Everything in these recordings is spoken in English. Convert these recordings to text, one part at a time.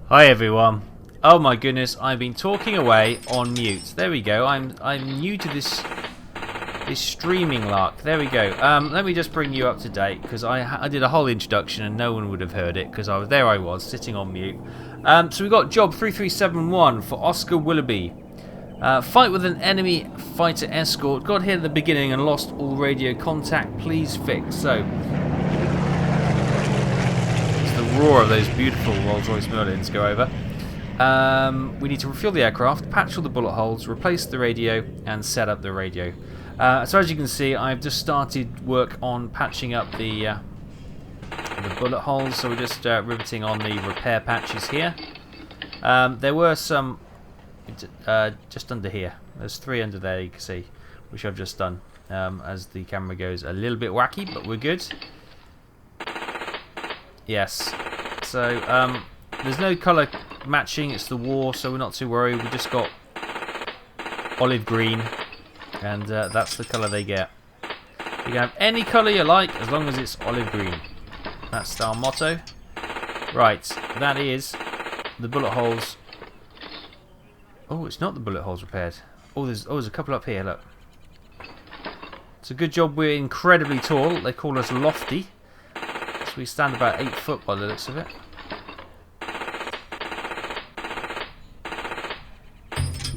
Hi everyone. Oh my goodness, I've been talking away on mute. There we go. I'm new to this streaming lark. There we go. Let me just bring you up to date because I did a whole introduction and no one would have heard it because I was sitting on mute. So we got job 3371 for Oscar Willoughby. Fight with an enemy fighter escort. Got hit at the beginning and lost all radio contact. Please fix. So roar of those beautiful Rolls-Royce Merlins go over. We need to refuel the aircraft, patch all the bullet holes, replace the radio, and set up the radio. So as you can see, I've just started work on patching up the bullet holes. So we're just riveting on the repair patches here. There were some just under here. There's 3 under there, you can see, which I've just done. As the camera goes a little bit wacky, but we're good. Yes. So there's no colour matching. It's the war, so we're not too worried. We just got olive green, and that's the colour they get. You can have any colour you like as long as it's olive green. That's our motto. Right, that is the bullet holes. Oh, it's not the bullet holes repaired. Oh, there's a couple up here. Look, it's a good job. We're incredibly tall. They call us lofty. We stand about 8 foot by the looks of it.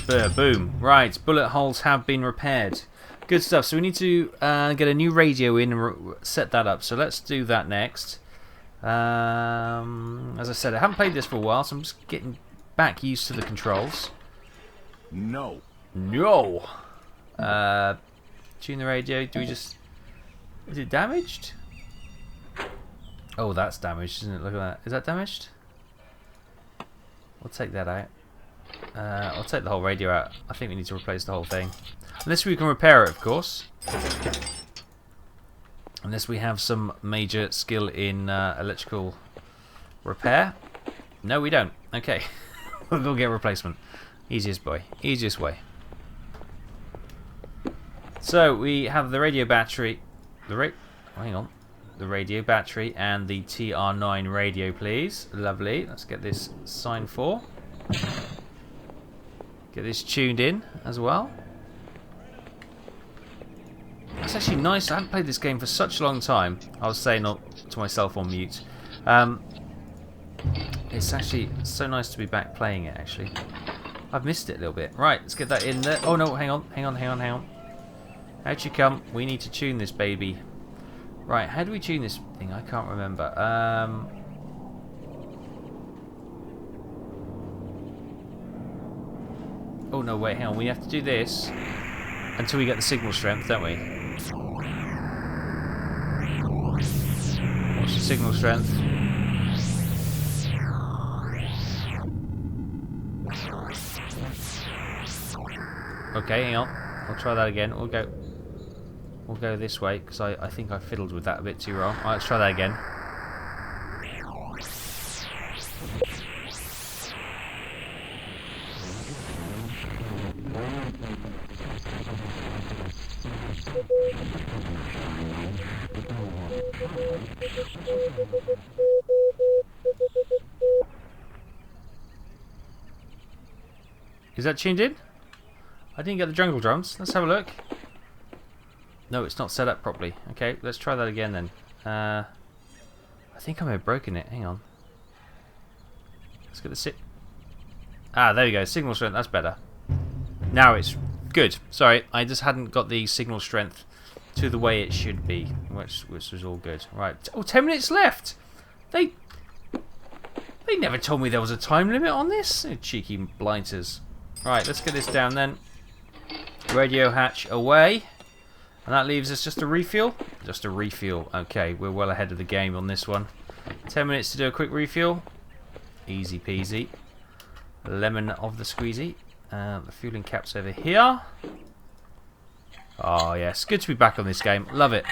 There, boom. Right, bullet holes have been repaired. Good stuff. So we need to get a new radio in and set that up. So let's do that next. As I said, I haven't played this for a while, so I'm just getting back used to the controls. No. No. Tune the radio. Do we just... Is it damaged? Oh, that's damaged, isn't it? Look at that. Is that damaged? We'll take that out. I'll take the whole radio out. I think we need to replace the whole thing. Unless we can repair it, of course. Unless we have some major skill in electrical repair. No, we don't. Okay. We'll go get a replacement. Easiest way. Easiest way. So, we have the radio battery. Hang on. The radio battery and the TR9 radio, please. Lovely. Let's get this signed for. Get this tuned in as well. That's actually nice. I haven't played this game for such a long time. I was saying to myself on mute. It's actually so nice to be back playing it, actually. I've missed it a little bit. Right, let's get that in there. Oh no, hang on. How'd you come? We need to tune this baby. Right, how do we tune this thing? I can't remember. Oh no, wait, hang on. We have to do this until we get the signal strength, don't we? What's the signal strength? Okay, hang on. I'll try that again. We'll go this way, because I think I fiddled with that a bit too wrong. Alright, let's try that again. Is that tuned in? I didn't get the jungle drums. Let's have a look. No, it's not set up properly. Okay, let's try that again then. I think I may have broken it. Hang on. Let's get the there we go. Signal strength. That's better. Now it's good. Sorry, I just hadn't got the signal strength to the way it should be, which was all good. Right. Oh, 10 minutes left. They never told me there was a time limit on this. Oh, cheeky blinders. Right, let's get this down then. Radio hatch away. And that leaves us just a refuel. Just a refuel. Okay, we're well ahead of the game on this one. 10 minutes to do a quick refuel. Easy peasy. Lemon of the squeezy. The fueling cap's over here. Oh yes, good to be back on this game. Love it.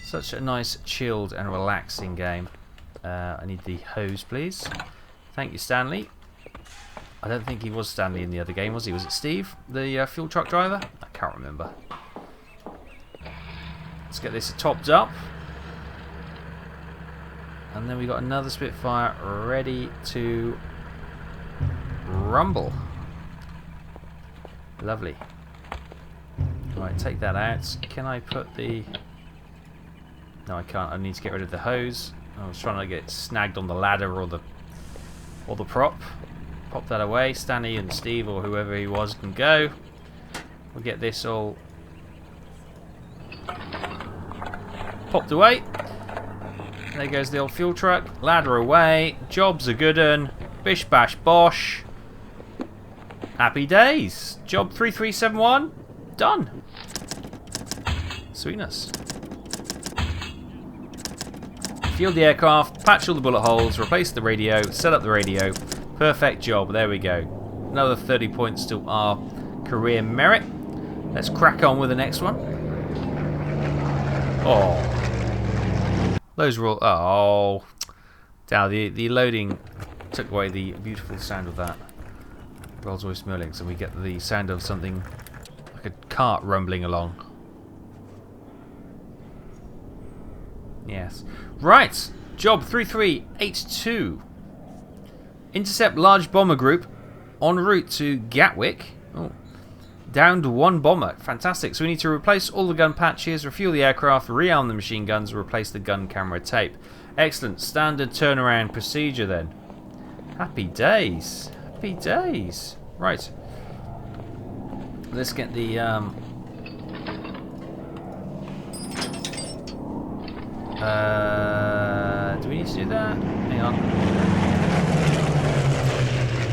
Such a nice, chilled and relaxing game. I need the hose, please. Thank you, Stanley. I don't think he was Stanley in the other game, was he? Was it Steve, the fuel truck driver? I can't remember. Let's get this topped up. And then we got another Spitfire ready to rumble. Lovely. Right, take that out. Can I put the... No, I can't. I need to get rid of the hose. I was trying to get snagged on the ladder or the prop. Pop that away. Stanley and Steve or whoever he was can go. We'll get this all popped away. There goes the old fuel truck. Ladder away. Job's a good un. Bish bash bosh. Happy days. Job 3371 done. Sweetness. Fuel the aircraft, patch all the bullet holes, replace the radio, set up the radio. Perfect job. There we go. Another 30 points to our career merit. Let's crack on with the next one. Oh. Those were all... Oh. Now, the loading took away the beautiful sound of that Rolls-Royce Merlin, so we get the sound of something like a cart rumbling along. Yes. Right. Job 3382. Intercept large bomber group en route to Gatwick. Oh. Downed one bomber. Fantastic. So we need to replace all the gun patches, refuel the aircraft, rearm the machine guns, replace the gun camera tape. Excellent. Standard turnaround procedure then. Happy days. Happy days. Right. Let's get the... do we need to do that? Hang on.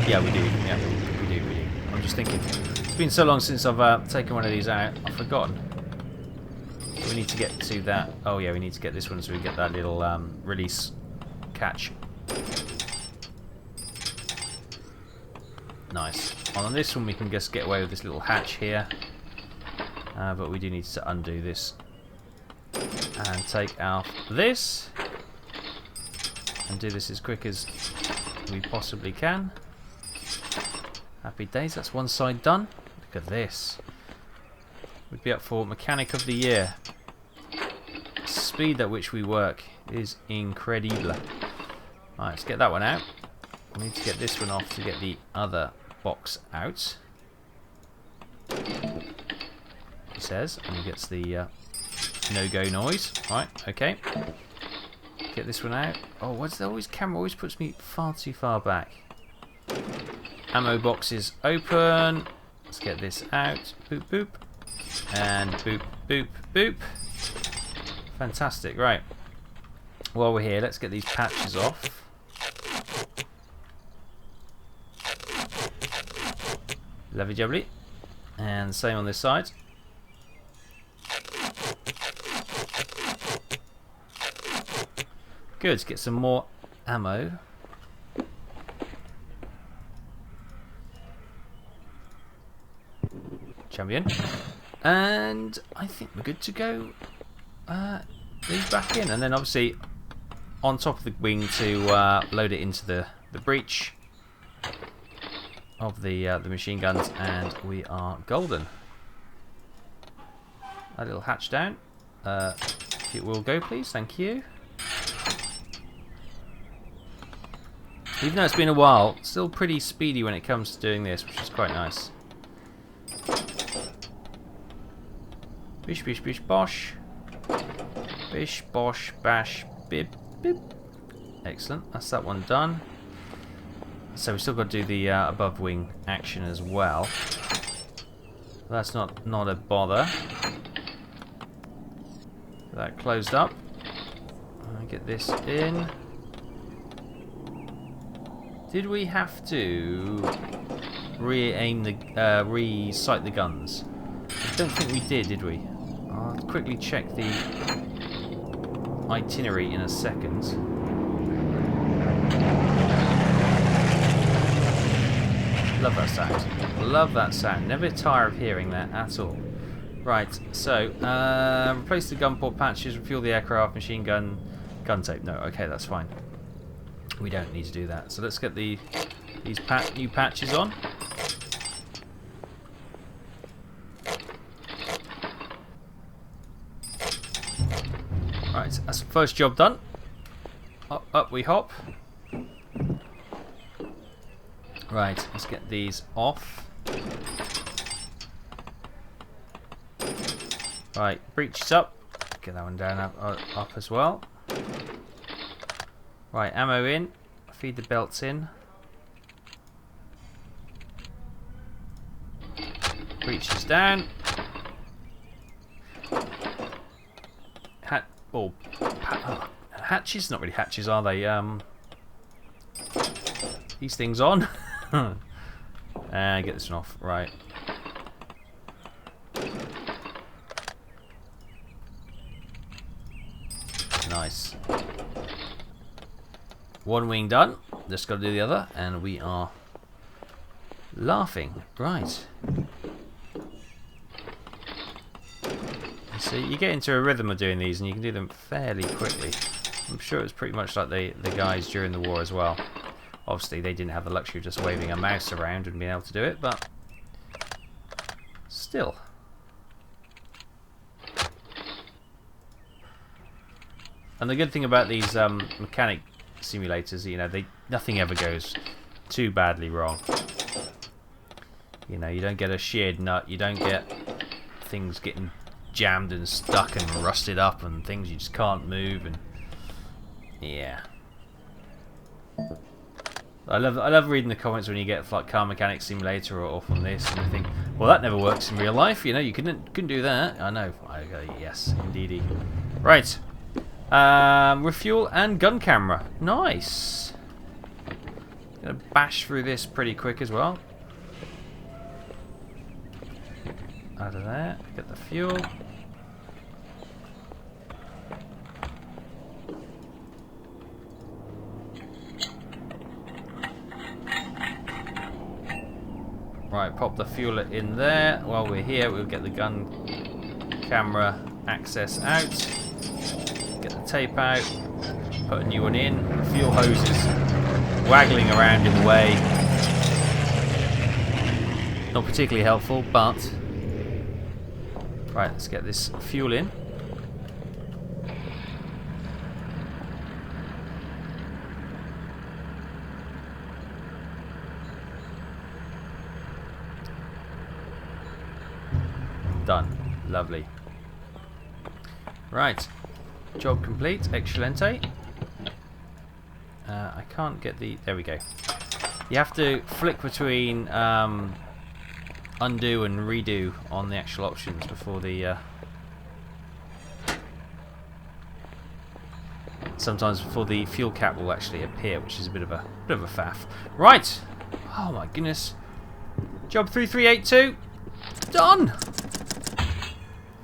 Yeah, we do. Yeah, we do. I'm just thinking. It's been so long since I've taken one of these out. I've forgotten. We need to get to that. Oh yeah, we need to get this one so we get that little release catch. Nice. On this one we can just get away with this little hatch here. But we do need to undo this. And take out this. And do this as quick as we possibly can. Happy days, that's one side done. Look at this. We'd be up for Mechanic of the Year. Speed at which we work is incredible. Alright, let's get that one out. We need to get this one off to get the other box out. He says, and he gets the no-go noise. Right, okay. Get this one out. Oh, what's that? Always camera always puts me far too far back. Ammo box is open. Let's get this out. Boop, boop. And boop, boop, boop. Fantastic. Right. While we're here, let's get these patches off. Lovely jubbly. And same on this side. Good. Let's get some more ammo. Champion. And I think we're good to go. These back in, and then obviously on top of the wing to load it into the breech of the machine guns, and we are golden. A little hatch down. If it will go, please. Thank you. Even though it's been a while, still pretty speedy when it comes to doing this, which is quite nice. Bish, bish, bish, bosh. Bish, bosh, bash, bib, bib. Excellent. That's that one done. So we've still got to do the above wing action as well. That's not a bother. That closed up. Get this in. Did we have to re-aim the re-sight the guns? I don't think we did we? I'll quickly check the itinerary in a second. Love that sound. Love that sound. Never tire of hearing that at all. Right, so replace the gun port patches, refuel the aircraft, machine gun, gun tape. No, okay, that's fine. We don't need to do that. So let's get these new patches on. Right, that's the first job done. Up we hop. Right, let's get these off. Right, breeches up. Get that one down up as well. Right, ammo in. Feed the belts in. Breeches down. Hatches? Not really hatches, are they? These things on. And get this one off. Right. Nice. One wing done. Just got to do the other, and we are laughing. Right. So you get into a rhythm of doing these, and you can do them fairly quickly. I'm sure it's pretty much like the guys during the war as well. Obviously, they didn't have the luxury of just waving a mouse around and being able to do it, but still. And the good thing about these mechanic simulators, you know, nothing ever goes too badly wrong. You know, you don't get a sheared nut, you don't get things getting jammed and stuck and rusted up and things you just can't move, and yeah. I love reading the comments when you get like Car Mechanic Simulator or from this, and you think, well, that never works in real life. You know, you couldn't do that. I know. Yes, indeedy. Right. Refuel and gun camera. Nice. Gonna bash through this pretty quick as well. Out of there. Get the fuel. Right, pop the fuel in there. While we're here, we'll get the gun camera access out. Get the tape out. Put a new one in. The fuel hose is waggling around in the way. Not particularly helpful, but... Right, let's get this fuel in. Done. Lovely. Right. Job complete. Excelente. I can't get the... There we go. You have to flick between undo and redo on the actual options before the... sometimes before the fuel cap will actually appear, which is a bit of a faff. Right. Oh my goodness. Job 3382. Done.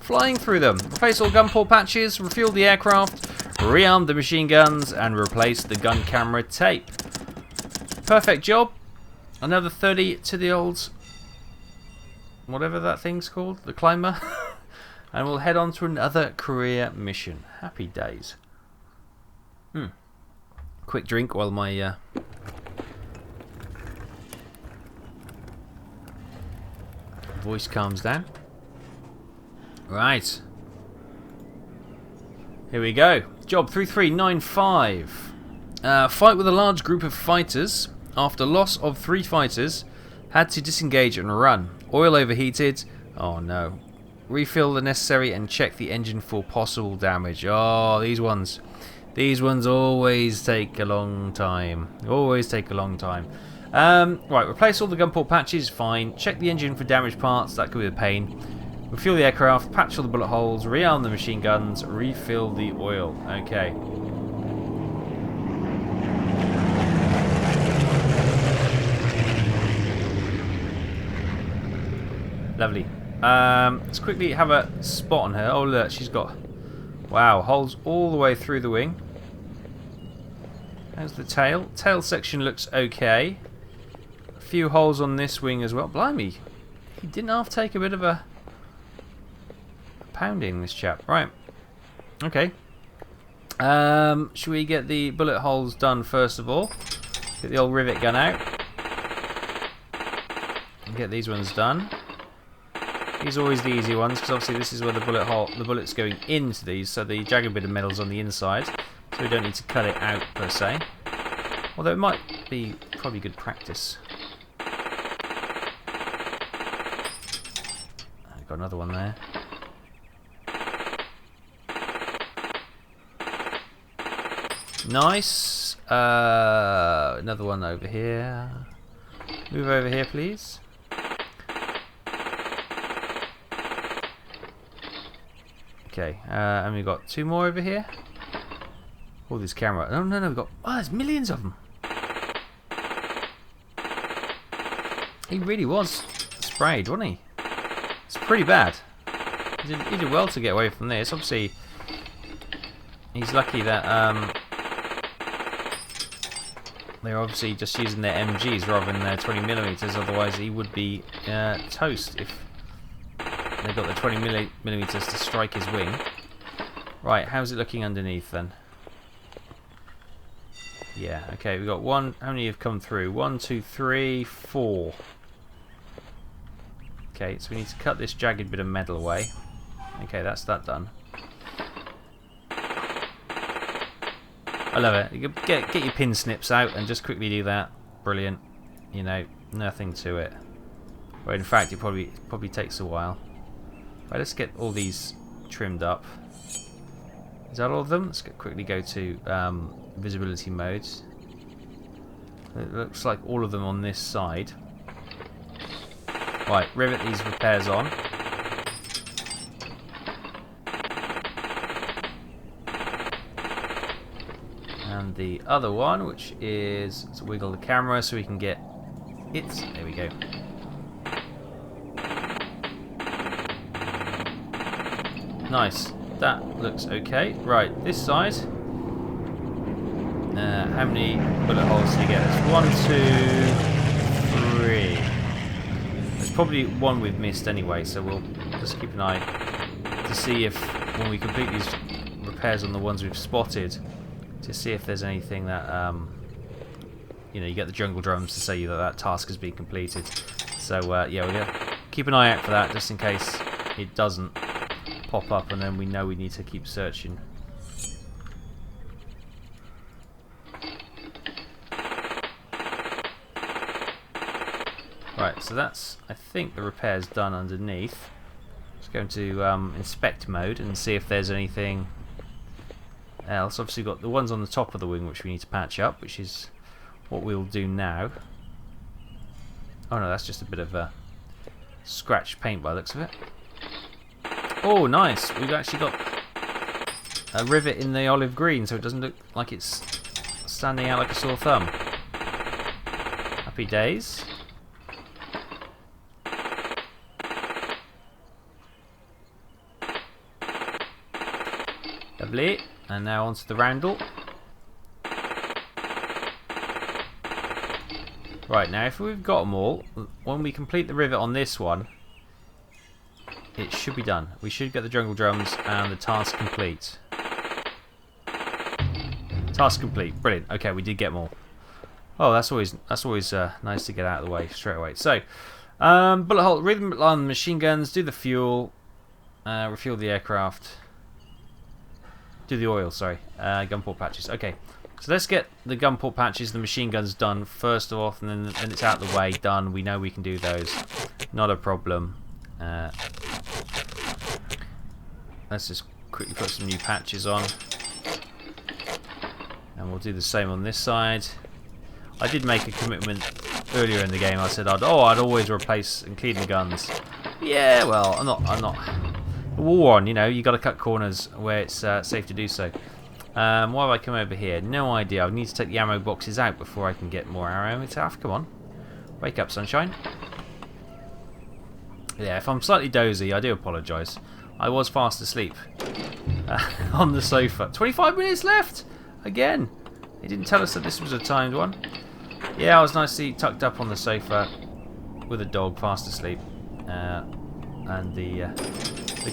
Flying through them. Replace all gun port patches, refuel the aircraft, rearm the machine guns, and replace the gun camera tape. Perfect job. Another 30 to the old... whatever that thing's called, the climber. And we'll head on to another career mission. Happy days. Quick drink while my... voice calms down. Right. Here we go. Job 3395. Fight with a large group of fighters. After loss of 3 fighters, had to disengage and run. Oil overheated. Oh no. Refill the necessary and check the engine for possible damage. Oh, these ones. These ones always take a long time. Always take a long time. Right, replace all the gun port patches. Fine. Check the engine for damaged parts. That could be a pain. Refuel the aircraft, patch all the bullet holes, rearm the machine guns, refill the oil. Okay. Lovely. Let's quickly have a spot on her. Oh look, she's got... Wow, holes all the way through the wing. How's the tail? Tail section looks okay. A few holes on this wing as well. Blimey. He didn't half take a bit of a... pounding, this chap. Right. Okay. Should we get the bullet holes done first of all? Get the old rivet gun out. And get these ones done. These are always the easy ones, because obviously this is where the bullet's going into these, so the jagged bit of metal's on the inside. So so we don't need to cut it out per se. Although it might be probably good practice. I've got another one there. Nice. Another one over here. Move over here, please. Okay, and we've got 2 more over here. All this camera. Oh, no, we've got... Oh, there's millions of them. He really was sprayed, wasn't he? It's pretty bad. He did well to get away from this. Obviously, he's lucky that they're obviously just using their MGs rather than their 20mm. Otherwise, he would be toast if they got the 20mm to strike his wing. Right, how's it looking underneath then? Yeah, okay, we've got one. How many have come through? 1, 2, 3, 4. Okay, so we need to cut this jagged bit of metal away. Okay, that's that done. I love it. You get your pin snips out and just quickly do that. Brilliant. You know, nothing to it. Well, in fact, it probably takes a while. Right, let's get all these trimmed up. Is that all of them? Let's quickly go to visibility mode. It looks like all of them on this side. Right, rivet these repairs on. And the other one, which is, let's wiggle the camera so we can get it. There we go. Nice. That looks okay. Right, this side. How many bullet holes do you get? There's 1, 2, 3. There's probably one we've missed anyway, so we'll just keep an eye to see if, when we complete these repairs on the ones we've spotted, to see if there's anything that, you know, you get the jungle drums to say that that task has been completed. So, yeah, we're going to keep an eye out for that, just in case it doesn't pop up, and then we know we need to keep searching. Right, so that's, I think, the repairs done underneath. Just going to inspect mode and see if there's anything else. Obviously got the ones on the top of the wing which we need to patch up, which is what we'll do now. Oh no, that's just a bit of a scratched paint by the looks of it. Oh, nice! We've actually got a rivet in the olive green, so it doesn't look like it's standing out like a sore thumb. Happy days. Lovely. And now onto the roundel. Right, now if we've got them all, when we complete the rivet on this one, it should be done. We should get the jungle drums and the task complete. Task complete. Brilliant. Okay, we did get more. Oh, that's always nice to get out of the way straight away. So, bullet hole, rhythm on the machine guns, do the fuel, refuel the aircraft. Do the oil, sorry. Gun port patches. Okay, so let's get the gun port patches, the machine guns done first off, and then it's out of the way, done. We know we can do those. Not a problem. Let's just quickly put some new patches on. And we'll do the same on this side. I did make a commitment earlier in the game. I said I'd always replace and clean the guns. Yeah, well, I'm not. War on, you know, you got to cut corners where it's safe to do so. Why have I come over here? No idea. I need to take the ammo boxes out before I can get more arrow. It's half. Come on, wake up, sunshine. Yeah, if I'm slightly dozy, I do apologise. I was fast asleep on the sofa. 25 minutes left again. He didn't tell us that this was a timed one. Yeah, I was nicely tucked up on the sofa with a dog, fast asleep, and the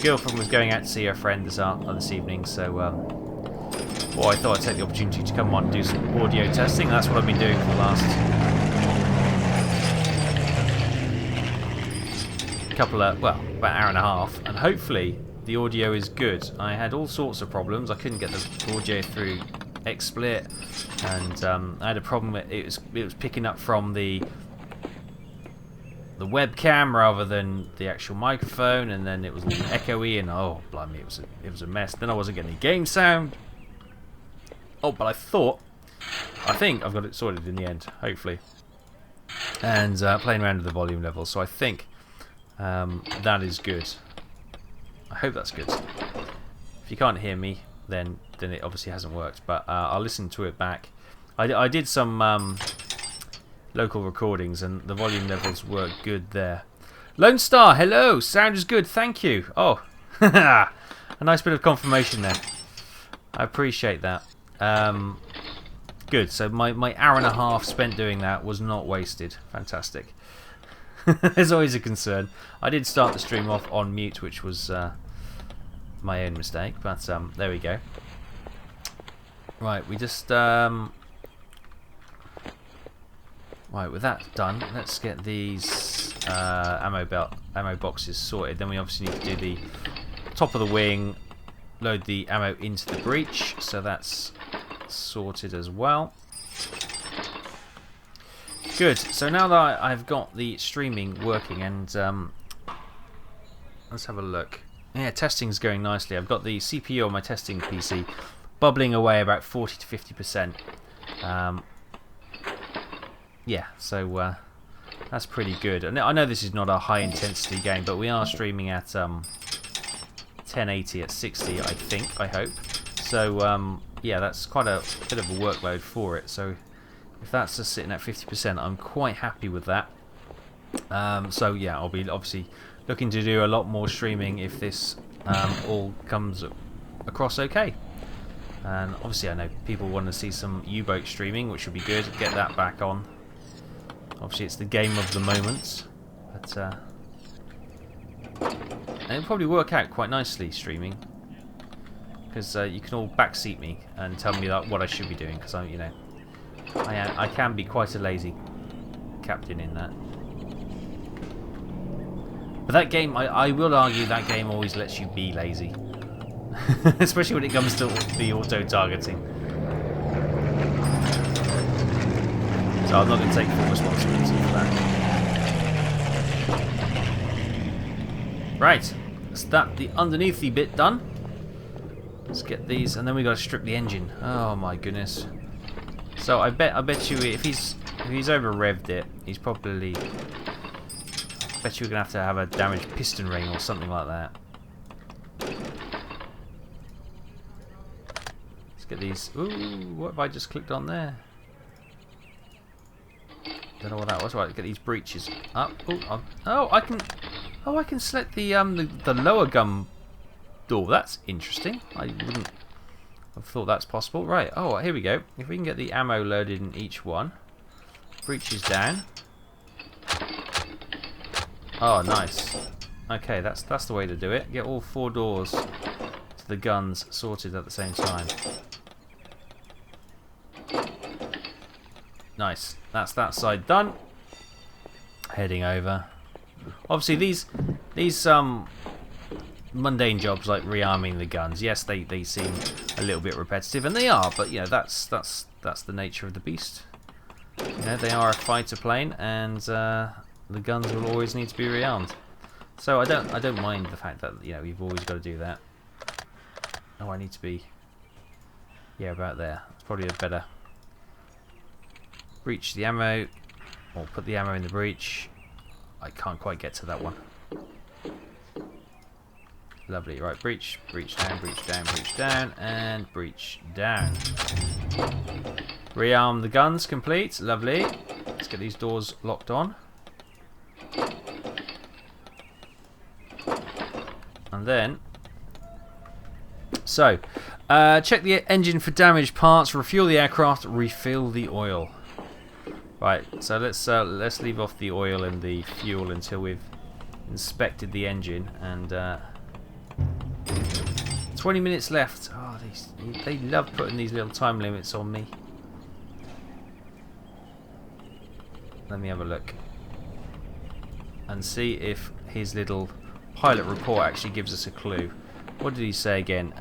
girlfriend was going out to see her friend this evening, so well, I thought I'd take the opportunity to come on and do some audio testing. That's what I've been doing for the last couple of, well, about an hour and a half, and hopefully the audio is good. I had all sorts of problems. I couldn't get the audio through XSplit, and I had a problem. It was picking up from the webcam rather than the actual microphone, and then it was all echoey, and oh blimey, it was a mess. Then I wasn't getting any game sound. Oh, but I think I've got it sorted in the end, hopefully. And playing around with the volume level, so I think that is good. I hope that's good. If you can't hear me, then it obviously hasn't worked. But I'll listen to it back. I did some local recordings, and the volume levels were good there. Lone Star, hello. Sound is good, thank you. Oh, a nice bit of confirmation there. I appreciate that. Good. So my hour and a half spent doing that was not wasted. Fantastic. There's always a concern. I did start the stream off on mute, which was my own mistake, but there we go. Right, we just right, with that done, let's get these ammo boxes sorted. Then we obviously need to do the top of the wing, load the ammo into the breech, so that's sorted as well. Good. So now that I've got the streaming working, and let's have a look. Yeah, testing's going nicely. I've got the CPU on my testing PC bubbling away about 40 to 50%. Yeah, so that's pretty good. And I know this is not a high intensity game, but we are streaming at 1080 at 60, I think, I hope. So yeah, that's quite a bit of a workload for it. So if that's just sitting at 50%, I'm quite happy with that. So yeah, I'll be obviously looking to do a lot more streaming if this all comes across okay. And obviously I know people want to see some U-boat streaming, which would be good. Get that back on. Obviously it's the game of the moment, but and it'll probably work out quite nicely streaming, because you can all backseat me and tell me what I should be doing, because I can be quite a lazy captain in that. But that game, I will argue, that game always lets you be lazy, especially when it comes to the auto-targeting. So I'm not going to take full responsibility for that. Right, that's the underneathy bit done. Let's get these, and then we got to strip the engine. Oh my goodness! So I bet you if he's over revved it, he's probably. I bet you we're going to have a damaged piston ring or something like that. Let's get these. Ooh, what have I just clicked on there? Don't know what that was. Right, get these breeches up. Oh, I can select the lower gun door. That's interesting. I wouldn't have thought that's possible. Right. Oh, here we go. If we can get the ammo loaded in each one, breeches down. Oh, nice. Okay, that's the way to do it. Get all 4 doors to the guns sorted at the same time. Nice. That's that side done. Heading over. Obviously, these mundane jobs like rearming the guns, yes, they seem a little bit repetitive, and they are. But you know, that's the nature of the beast. You know, they are a fighter plane, and the guns will always need to be rearmed. So I don't mind the fact that you've always got to do that. Oh, I need to be about there. It's probably a better. Breach the ammo, or put the ammo in the breach. I can't quite get to that one. Lovely. Right, breach down, breach down, breach down, and breach down. Rearm the guns complete. Lovely. Let's get these doors locked on. And then, so check the engine for damaged parts, refuel the aircraft, refill the oil. Right, so let's leave off the oil and the fuel until we've inspected the engine. And 20 minutes left. Oh, they love putting these little time limits on me. Let me have a look and see if his little pilot report actually gives us a clue. What did he say again?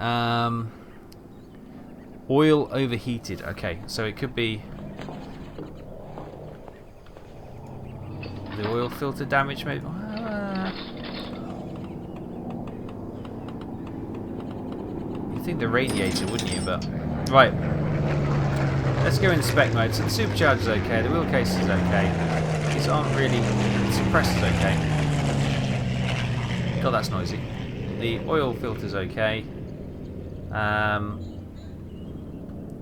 Oil overheated. Okay, so it could be the oil filter damage, maybe. You'd think the radiator, wouldn't you? But right, let's go in spec mode. So the supercharger's okay, the wheel case is okay. These aren't really. The suppressor's okay. God, that's noisy. The oil filter's okay.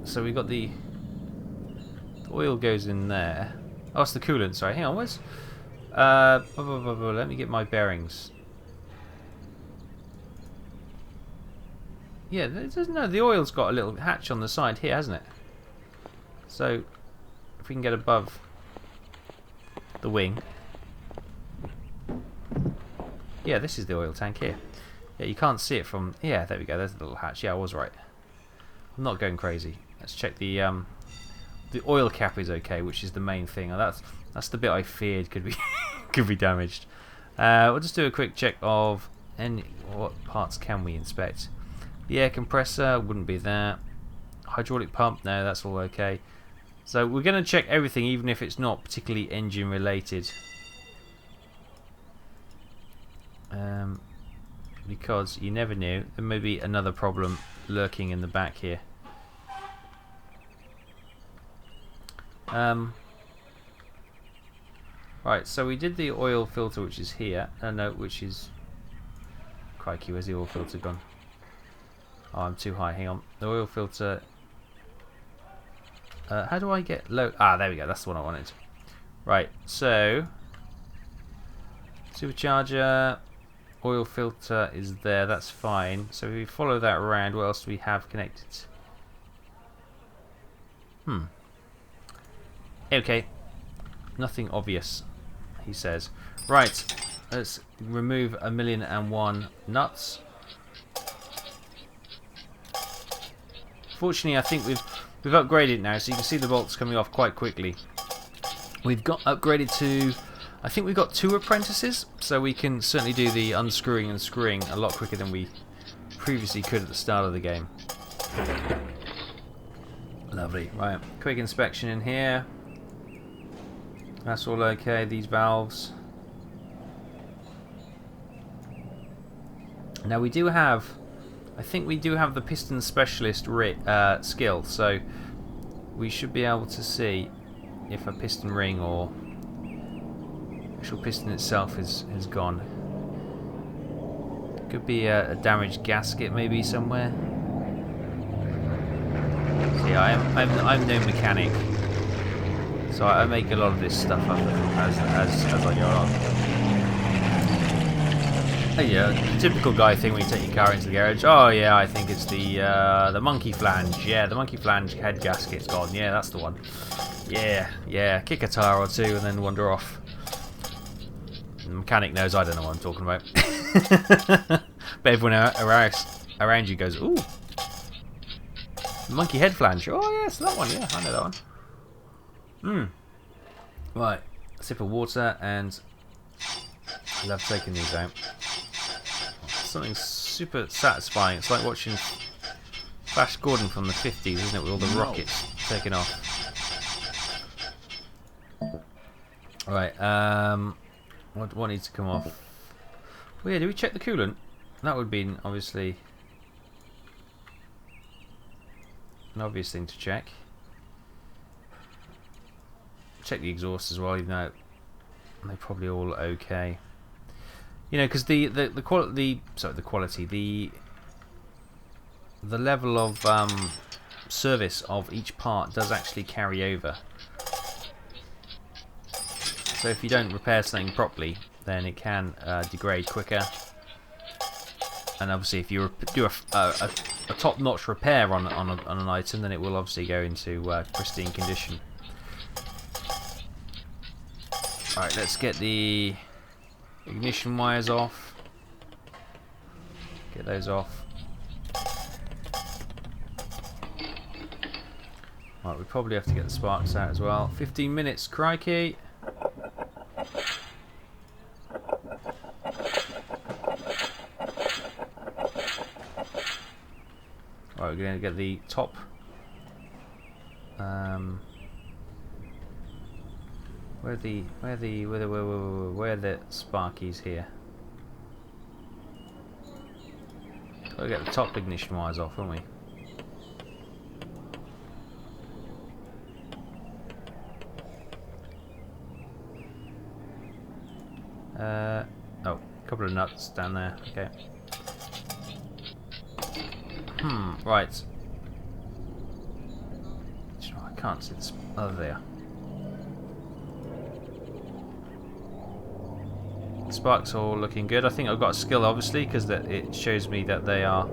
So we got the oil goes in there. Oh, it's the coolant. Sorry, hang on. Where's let me get my bearings. Yeah, no. The oil's got a little hatch on the side here, hasn't it? So if we can get above the wing. Yeah, this is the oil tank here. Yeah, you can't see it from. Yeah, there we go. There's the little hatch. Yeah, I was right. I'm not going crazy. Let's check the oil cap is okay, which is the main thing. Oh, that's the bit I feared could be could be damaged. We'll just do a quick check of what parts can we inspect. The air compressor wouldn't be that. Hydraulic pump, no, that's all okay. So we're going to check everything, even if it's not particularly engine related. Because you never knew, there may be another problem lurking in the back here. Right, so we did the oil filter, which is here. No, which is... Crikey, where's the oil filter gone? Oh, I'm too high, hang on. The oil filter... how do I get low? Ah, there we go, that's the one I wanted. Right, so... Supercharger... Oil filter is there, that's fine. So if we follow that around, what else do we have connected? Okay. Nothing obvious, he says. Right, let's remove 1,000,001 nuts. Fortunately, I think we've upgraded now, so you can see the bolts coming off quite quickly. We've got upgraded to... I think we've got 2 apprentices, so we can certainly do the unscrewing and screwing a lot quicker than we previously could at the start of the game. Lovely. Right, quick inspection in here. That's all okay, these valves. Now we do have... I think we do have the piston specialist skill, so we should be able to see if a piston ring or actual piston itself is gone. Could be a damaged gasket maybe somewhere. See, I'm no mechanic, so I make a lot of this stuff up as I go along. Yeah, typical guy thing when you take your car into the garage. Oh yeah, I think it's the monkey flange. Yeah, the monkey flange head gasket's gone. Yeah, that's the one. Yeah, kick a tire or two and then wander off. The mechanic knows I don't know what I'm talking about. But everyone around you goes, ooh, monkey head flange. Oh yes, that one. Yeah, I know that one. Right, a sip of water, and I love taking these out. Something super satisfying. It's like watching Flash Gordon from the 50s, isn't it, with all the rockets taking off. Right, what needs to come off? Well, yeah, do we check the coolant? That would be obviously an obvious thing to check. Check the exhaust as well, even though they're probably all okay. You know, because the level of service of each part does actually carry over. So if you don't repair something properly, then it can degrade quicker. And obviously, if you do a top-notch repair on an item, then it will obviously go into pristine condition. Alright, let's get the ignition wires off. Get those off. Right, we probably have to get the sparks out as well. 15 minutes, crikey! Right, we're going to get the top Where are the sparkies here? Gotta get the top ignition wires off, haven't we? Oh, a couple of nuts down there. Okay. Right. I can't see this. Oh, there. Sparks all looking good. I think I've got a skill, obviously, because it shows me that they are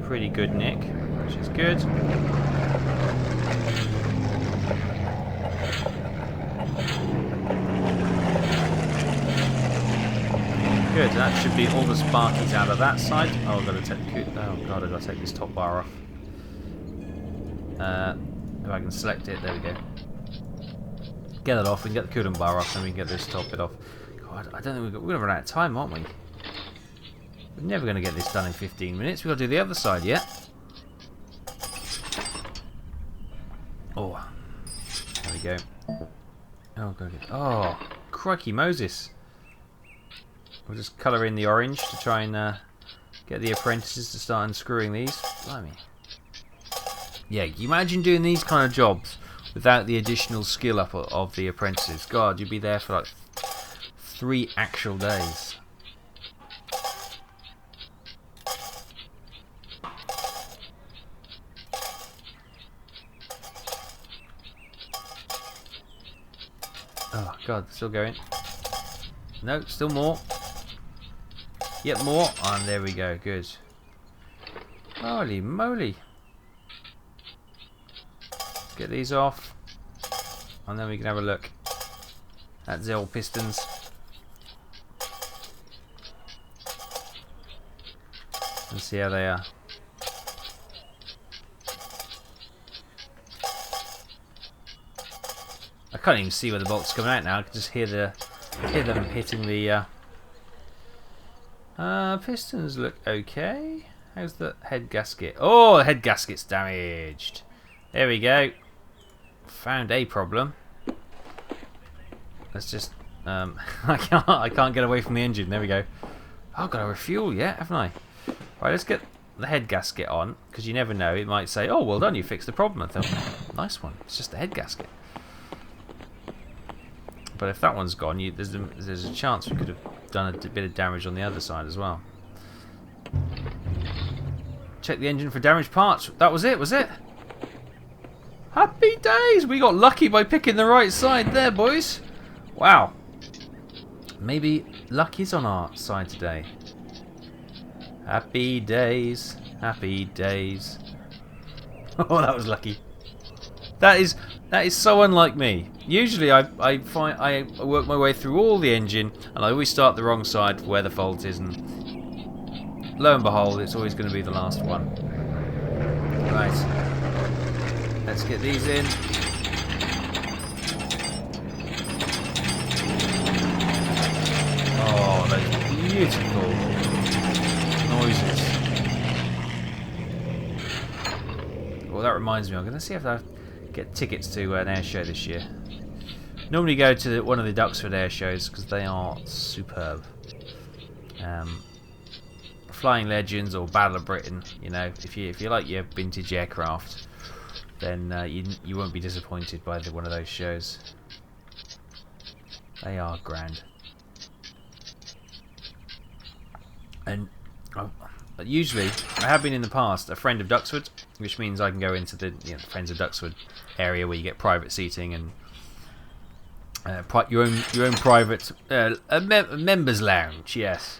pretty good nick, which is good. Good. That should be all the sparkies out of that side. Oh, I've got to take. Oh god, I've got to take this top bar off. If I can select it, there we go. Get it off and get the coolant bar off, and we can get this top bit off. God, I don't think we're going to run out of time, aren't we? We're never going to get this done in 15 minutes. We've got to do the other side yet. Oh, there we go. Oh, go get. Oh, crikey Moses! We'll just colour in the orange to try and get the apprentices to start unscrewing these. Blimey. Yeah, you imagine doing these kind of jobs without the additional skill up of the apprentices. God, you'd be there for like 3 actual days. Oh god, still going. No, still more. Yep, more. And there we go, good. Holy moly. Let's get these off. And then we can have a look at the old pistons. And see how they are. I can't even see where the bolts are coming out now. I can just hear them hitting the pistons. Look okay. How's the head gasket? Oh, the head gasket's damaged. There we go. Found a problem. Let's just I can't get away from the engine. There we go. Oh, I've got to refuel yet, haven't I? Right, let's get the head gasket on, because you never know, it might say, oh, well done, you fixed the problem. I thought, nice one, it's just the head gasket. But if that one's gone, there's a chance we could have done a bit of damage on the other side as well. Check the engine for damaged parts. That was it, was it? Happy days! We got lucky by picking the right side there, boys. Wow. Maybe luck is on our side today. Happy days. Happy days. Oh, that was lucky. That is so unlike me. Usually I work my way through all the engine and I always start the wrong side where the fault is, and lo and behold, it's always going to be the last one. Right. Let's get these in. Oh, those beautiful noises. Well, that reminds me, I'm going to see if I get tickets to an air show this year. Normally go to one of the Duxford air shows because they are superb. Flying Legends or Battle of Britain, you know, if you like your vintage aircraft, then you won't be disappointed by one of those shows. They are grand. And usually, I have been in the past a friend of Duxford, which means I can go into the Friends of Duxford area where you get private seating and your own private members lounge. Yes,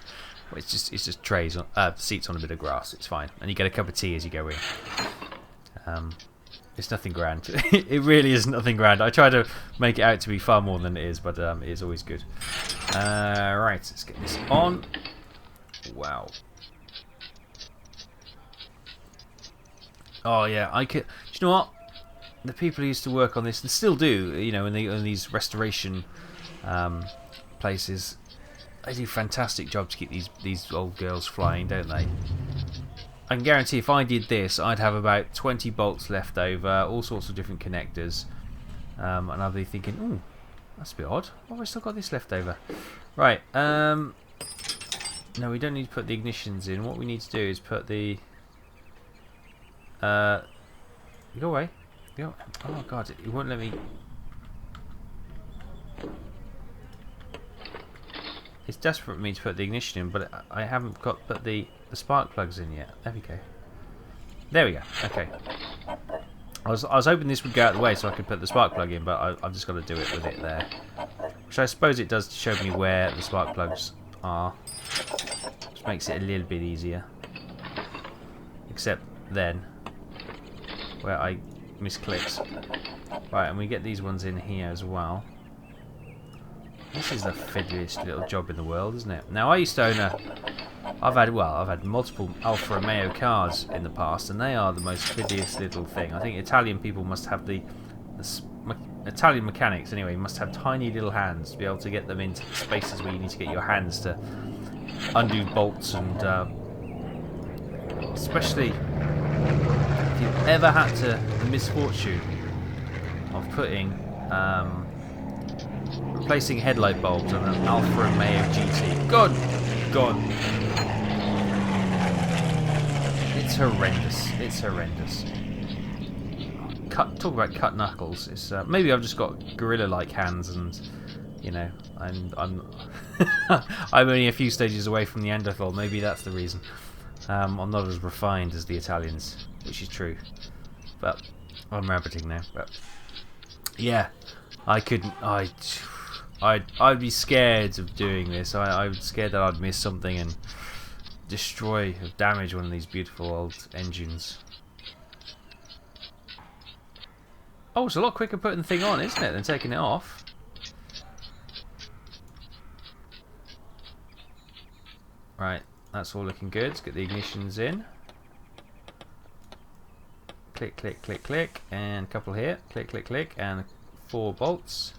it's just trays on seats on a bit of grass. It's fine, and you get a cup of tea as you go in. It's nothing grand. It really is nothing grand. I try to make it out to be far more than it is, but it is always good. Right, let's get this on. Wow. Oh yeah, I could. Do you know what? The people who used to work on this and still do, you know, in these restoration places, they do a fantastic job to keep these old girls flying, don't they? I can guarantee if I did this, I'd have about 20 bolts left over, all sorts of different connectors. And I'd be thinking, ooh, that's a bit odd. Why have I still got this left over? Right, no, we don't need to put the ignitions in. What we need to do is put the... go away. Go. Oh god, it won't let me... It's desperate for me to put the ignition in, but I haven't put the spark plugs in yet. There we go. There we go. Okay. I was hoping this would go out of the way so I could put the spark plug in, but I've just got to do it with it there. Which I suppose it does show me where the spark plugs are. Which makes it a little bit easier. Except then, where I misclicks. Right, and we get these ones in here as well. This is the fiddliest little job in the world, isn't it? Now I used to own I've had multiple Alfa Romeo cars in the past, and they are the most fiddliest little thing. I think Italian people must have Italian mechanics anyway must have tiny little hands to be able to get them into spaces where you need to get your hands to undo bolts, and especially if you've ever had the misfortune of putting replacing headlight bulbs on an Alfa Romeo GT. God. It's horrendous. It's horrendous. Talk about cut knuckles. It's maybe I've just got gorilla-like hands, and you know, I'm I'm only a few stages away from Neanderthal. Maybe that's the reason. I'm not as refined as the Italians, which is true. But I'm rabbiting now. But yeah, I couldn't. I'd be scared of doing this. I'm scared that I'd miss something and destroy or damage one of these beautiful old engines. Oh, it's a lot quicker putting the thing on, isn't it, than taking it off? Right, that's all looking good. Let's get the ignitions in. Click, click, click, click, and a couple here. Click, click, click, and 4 bolts.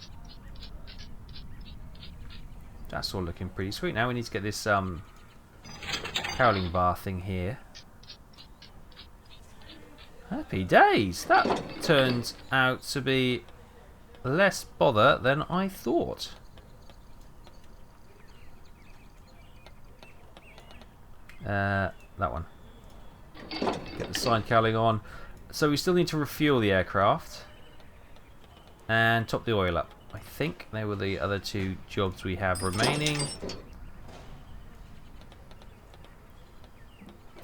That's all looking pretty sweet. Now we need to get this cowling bar thing here. Happy days! That turned out to be less bother than I thought. That one. Get the side cowling on. So we still need to refuel the aircraft and top the oil up. I think they were the other 2 jobs we have remaining.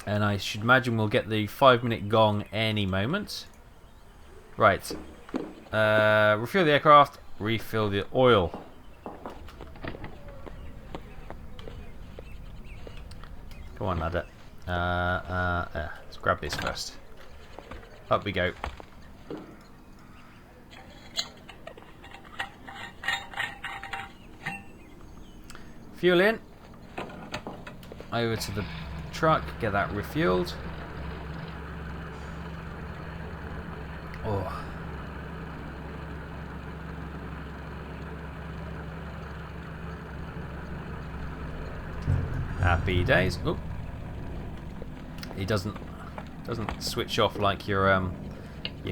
And I should imagine we'll get the 5-minute gong any moment. Right. Refuel the aircraft, refill the oil. Come on, ladder. Let's grab this first. Up we go. Fuel in. Over to the truck, get that refueled. Oh. Happy days. Oh. It doesn't switch off like your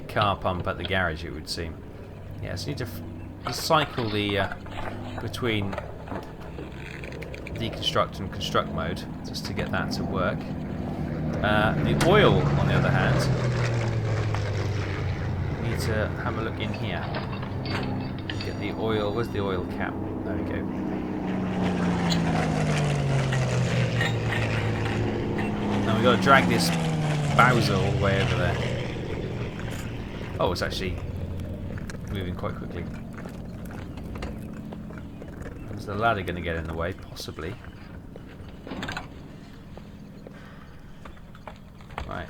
car pump at the garage, it would seem. Yeah, so you need to cycle the between deconstruct and construct mode just to get that to work. The oil, on the other hand, we need to have a look in here. Get the oil. Where's the oil cap? There we go. Now we've got to drag this Bowser all the way over there. Oh, it's actually moving quite quickly. Is the ladder going to get in the way? Possibly. Right.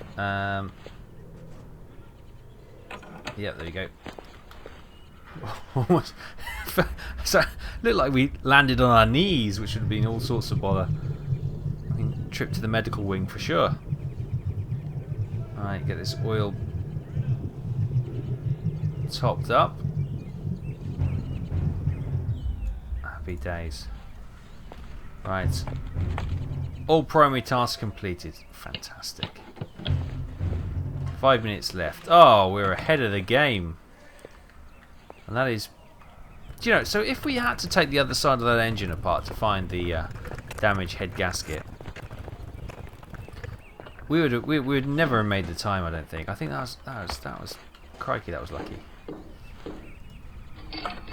Yeah, there you go. So, looked like we landed on our knees, which would have been all sorts of bother. I mean, trip to the medical wing for sure. Alright, get this oil topped up. Happy days. Right. All primary tasks completed. Fantastic. 5 minutes left. Oh, we're ahead of the game. And that is... Do you know, so if we had to take the other side of that engine apart to find the damaged head gasket, we would never have made the time, I don't think. I think that was crikey, that was lucky.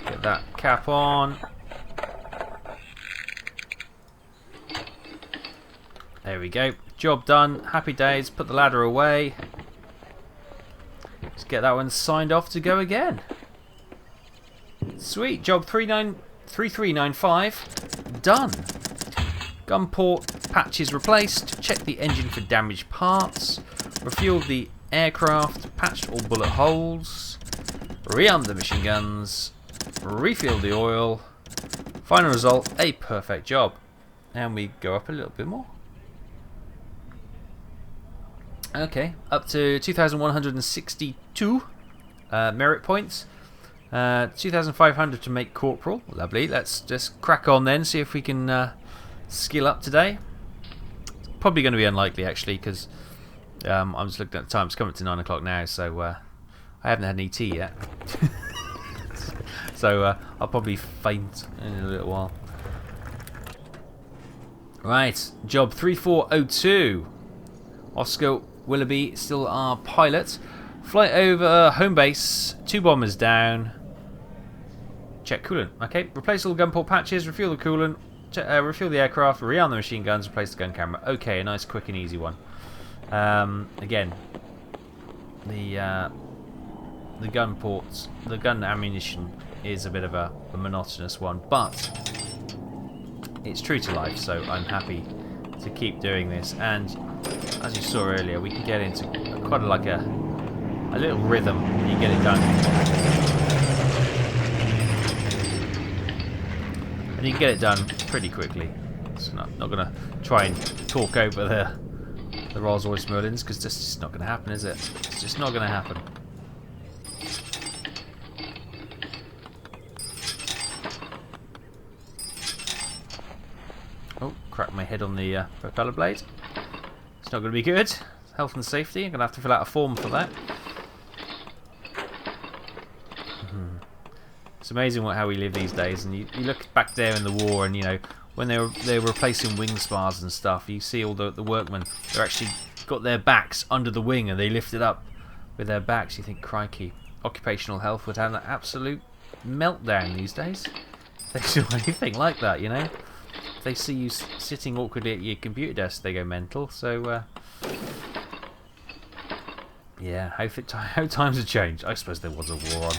Get that cap on. There we go. Job done. Happy days. Put the ladder away. Let's get that one signed off to go again. Sweet. Job 3395 done. Gun port patches replaced. Check the engine for damaged parts. Refueled the aircraft. Patched all bullet holes. Rearmed the machine guns. Refilled the oil. Final result, a perfect job. And we go up a little bit more. Okay, up to 2,162 merit points. 2,500 to make corporal. Lovely. Let's just crack on then, see if we can skill up today. It's probably going to be unlikely actually, because I'm just looking at the time. It's coming to 9 o'clock now, so I haven't had any tea yet. So I'll probably faint in a little while. Right, job 3402. Oscar Willoughby, still our pilot. Flight over home base, 2 bombers down. Check coolant. Okay, replace all gun port patches, refuel the coolant, refuel the aircraft, rearm the machine guns, replace the gun camera. Okay, a nice, quick and easy one. Again, the gun ports, the gun ammunition is a bit of a monotonous one, but it's true to life, so I'm happy to keep doing this. And as you saw earlier, we can get into quite a little rhythm when you get it done. And you can get it done pretty quickly. So not going to try and talk over the Rolls-Royce Merlins, because this is just not going to happen, is it? It's just not going to happen. Oh, cracked my head on the propeller blade. It's not going to be good. Health and safety. I'm going to have to fill out a form for that. It's amazing how we live these days. And you look back there in the war, and you know when they were replacing wing spars and stuff. You see all the workmen. They're actually got their backs under the wing, and they lift it up with their backs. You think, crikey, occupational health would have an absolute meltdown these days. They do anything like that, you know. If they see you sitting awkwardly at your computer desk, they go mental. So, yeah, how times have changed. I suppose there was a war on.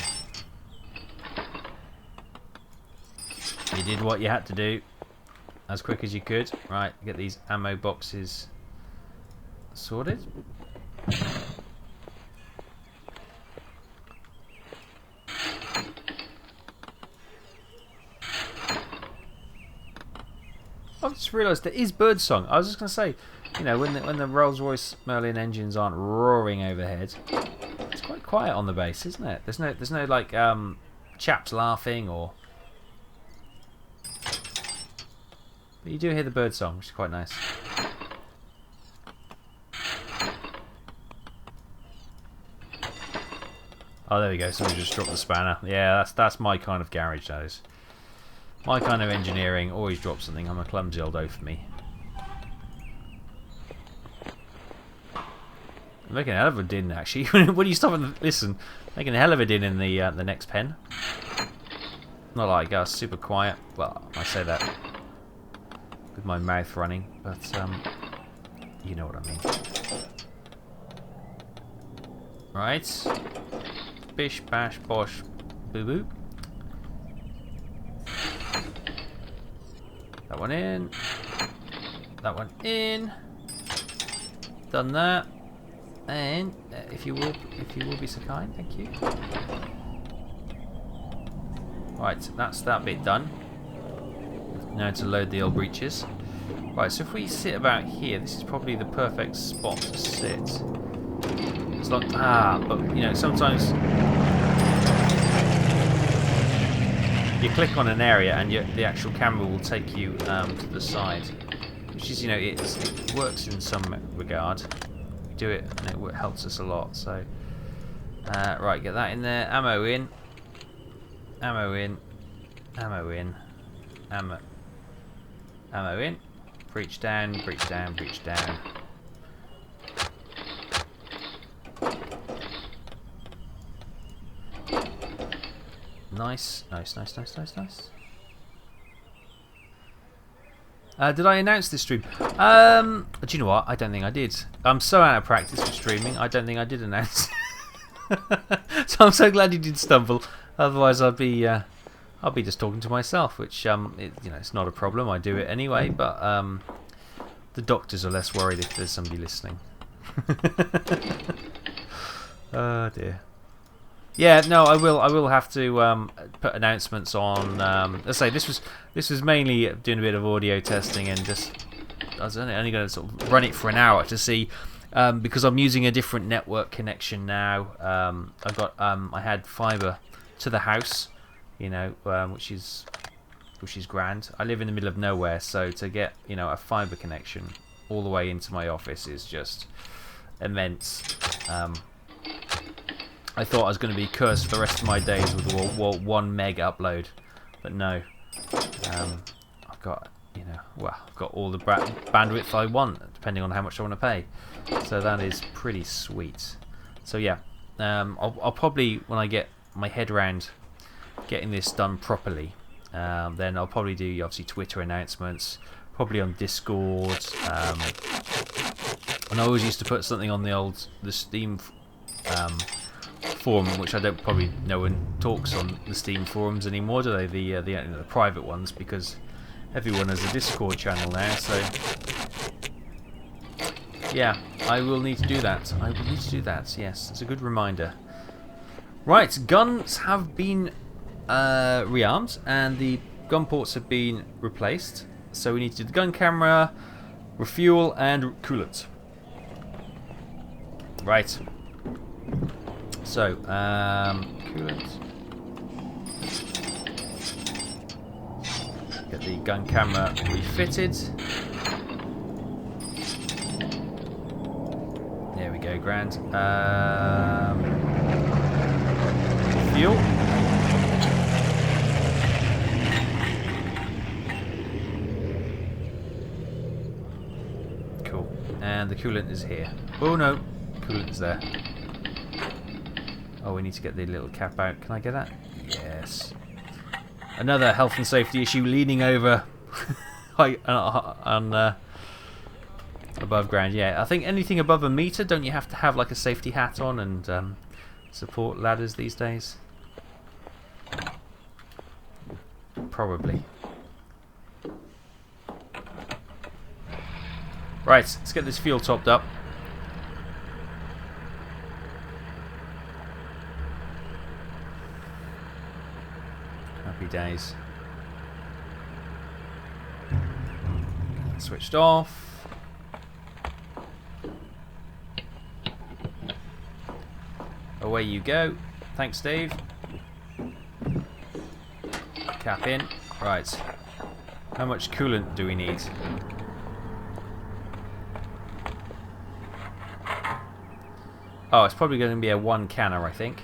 You did what you had to do, as quick as you could. Right, get these ammo boxes sorted. I've just realised there is birdsong. I was just going to say, you know, when the Rolls-Royce Merlin engines aren't roaring overhead, it's quite quiet on the base, isn't it? There's no like chaps laughing or. But you do hear the birdsong, which is quite nice. Oh, there we go. Somebody just dropped the spanner. Yeah, that's my kind of garage. That is. My kind of engineering, always drop something. I'm a clumsy old oaf for me. I'm making a hell of a din, actually. When you stop and listen, making a hell of a din in the next pen. Not like us, super quiet. Well, I say that with my mouth running, but you know what I mean. Right. Bish, bash, bosh, boo boo. That one in. That one in. Done that. And if you will be so kind, thank you. Right, that's that bit done. Now to load the old breeches. Right, so if we sit about here, this is probably the perfect spot to sit. It's not but you know, sometimes you click on an area and the actual camera will take you to the side, which is, you know, it works in some regard. do it, and it helps us a lot. So, right, get that in there. Ammo in. Ammo in. Ammo in. Ammo in. Breach down. Breach down. Breach down. Nice. Nice. Nice. Nice. Nice. Nice. Did I announce this stream? Do you know what? I don't think I did. I'm so out of practice with streaming. I don't think I did announce. So I'm so glad you did stumble. Otherwise, I'll be just talking to myself, which it's not a problem. I do it anyway. But the doctors are less worried if there's somebody listening. Oh dear. Yeah, no, I will have to put announcements on. Let's say this was mainly doing a bit of audio testing, and I was only going to sort of run it for an hour to see, because I'm using a different network connection now. I had fibre to the house, which is grand. I live in the middle of nowhere, so to get a fibre connection all the way into my office is just immense. I thought I was going to be cursed for the rest of my days with a 1 meg upload, but no. I've got I've got all the bandwidth I want, depending on how much I want to pay. So that is pretty sweet. So yeah, I'll probably, when I get my head around getting this done properly, then I'll probably do obviously Twitter announcements, probably on Discord. And I always used to put something on the Steam forum, which I don't, probably no one talks on the Steam forums anymore, do they? The private ones, because everyone has a Discord channel now. So yeah, I will need to do that. I will need to do that. Yes, it's a good reminder. Right, guns have been rearmed and the gun ports have been replaced. So we need to do the gun camera, refuel, and coolant. Right. So, coolant. Get the gun camera refitted. There we go, grand. Fuel. Cool. And the coolant is here. Oh no, coolant is there. Oh, we need to get the little cap out. Can I get that? Yes. Another health and safety issue, leaning over on above ground. Yeah, I think anything above a meter, don't you have to have like a safety hat on and support ladders these days? Probably. Right, let's get this fuel topped up. Happy days. Switched off. Away you go. Thanks, Dave. Cap in. Right. How much coolant do we need? Oh, it's probably going to be a 1 canner, I think.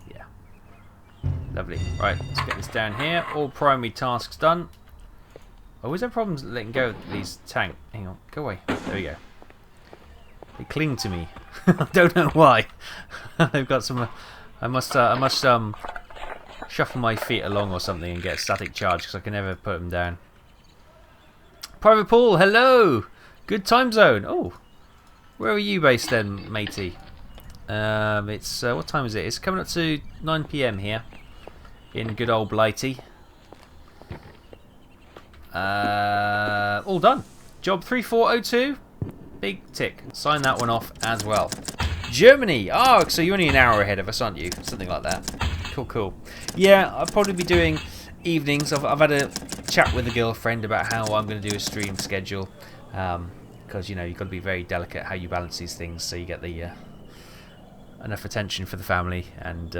Yeah. Lovely. Right, let's get this down here. All primary tasks done. Oh, is there problems letting go of these tank? Hang on, go away. There we go. They cling to me. I don't know why. They've got some. I must shuffle my feet along or something and get a static charge because I can never put them down. Private Paul, hello. Good time zone. Oh, where are you based then, matey? It's what time is it? It's coming up to 9 PM here in good old Blighty. All done. Job 3402. Big tick. Sign that one off as well. Germany. Oh, so you're only an hour ahead of us, aren't you? Something like that. Cool, cool. Yeah, I'll probably be doing evenings. I've had a chat with a girlfriend about how I'm going to do a stream schedule. Because, you know, you've got to be very delicate how you balance these things so you get the enough attention for the family and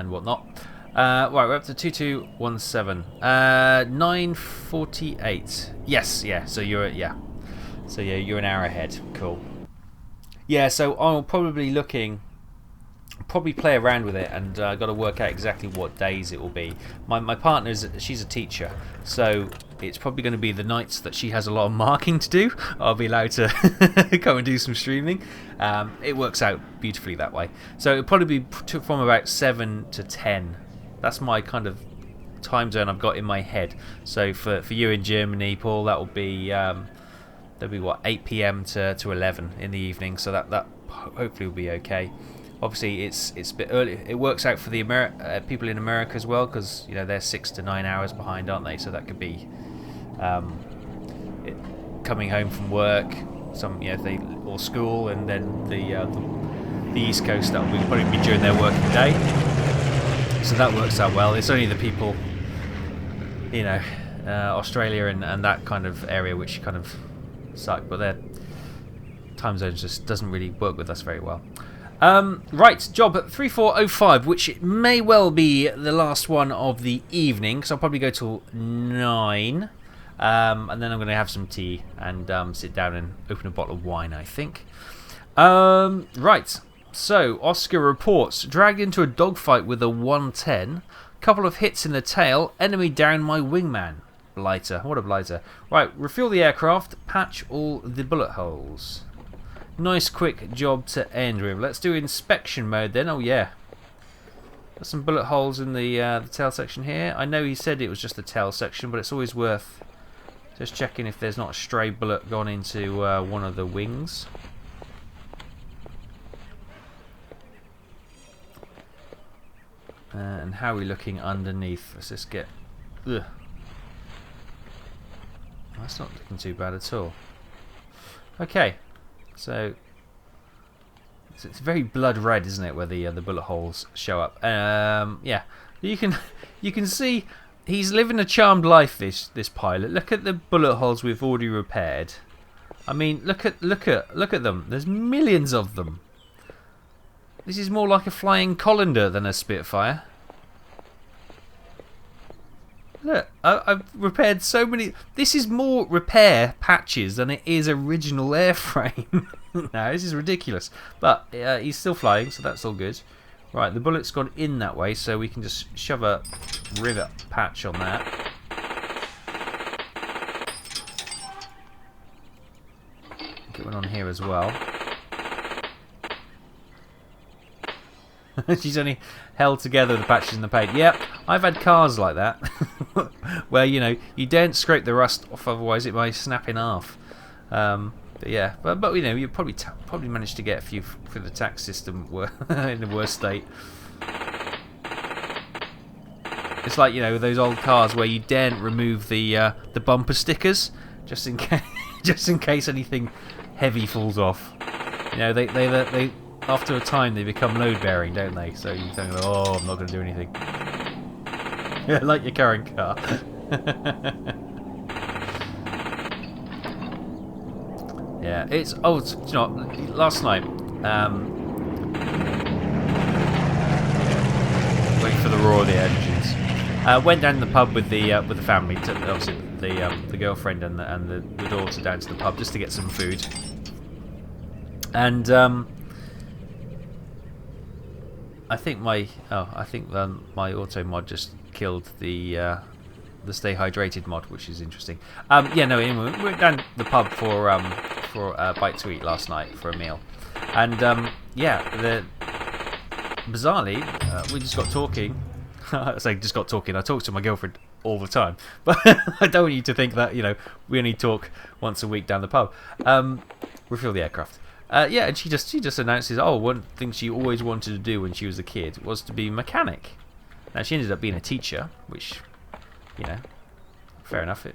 whatnot. Right, we're up to 2217. 9:48. Yes, yeah. So you're you're an hour ahead. Cool. Yeah, so I'm probably play around with it, and got to work out exactly what days it will be. My partner's, she's a teacher, so it's probably going to be the nights that she has a lot of marking to do. I'll be allowed to come and do some streaming. It works out beautifully that way. So it'll probably be from about 7 to 10. That's my kind of time zone I've got in my head. So for you in Germany, Paul, that will be that'll be what, 8 p.m. to 11 in the evening. So that hopefully will be okay. Obviously, it's a bit early. It works out for the people in America as well, because they're 6 to 9 hours behind, aren't they? So that could be coming home from work, or school, and then the East Coast, that will probably be during their working day. So that works out well. It's only the people, Australia and that kind of area which kind of suck, but their time zones just doesn't really work with us very well. Right, job 3405, which may well be the last one of the evening, because I'll probably go till 9, and then I'm going to have some tea and sit down and open a bottle of wine, I think. Right, so Oscar reports, dragged into a dogfight with a 110, couple of hits in the tail, enemy down my wingman. Blighter, what a blighter. Right, refuel the aircraft, patch all the bullet holes. Nice quick job to end with. Let's do inspection mode then. Oh yeah, got some bullet holes in the tail section here. I know he said it was just the tail section, but it's always worth just checking if there's not a stray bullet gone into one of the wings. And how are we looking underneath? Let's just get... Ugh. That's not looking too bad at all. Okay. So it's very blood red, isn't it, where the bullet holes show up? Yeah, you can see he's living a charmed life. This pilot. Look at the bullet holes we've already repaired. I mean, look at them. There's millions of them. This is more like a flying colander than a Spitfire. Look, I've repaired so many. This is more repair patches than it is original airframe. No, this is ridiculous. But he's still flying, so that's all good. Right, the bullet's gone in that way, so we can just shove a rivet patch on that. Get one on here as well. She's only held together the patches in the paint. Yep, I've had cars like that. Where, you don't scrape the rust off, otherwise it might snap in half. But yeah, but you probably managed to get a few through the tax system in the worst state. It's like, those old cars where you daren't remove the bumper stickers just in case anything heavy falls off. They after a time they become load bearing, don't they? So you think, oh, I'm not going to do anything. Yeah, like your current car. Yeah, it's last night. Waiting for the roar of the engines. Went down to the pub with the family. Obviously, the girlfriend and the daughter down to the pub just to get some food. And I think my auto mod just killed the stay hydrated mod, which is interesting. Anyway, we went down the pub for a bite to eat last night for a meal, and bizarrely we just got talking. I say just got talking. I talk to my girlfriend all the time, but I don't want you to think that we only talk once a week down the pub. Refuel the aircraft. And she just announces, one thing she always wanted to do when she was a kid was to be a mechanic. Now she ended up being a teacher, which, fair enough.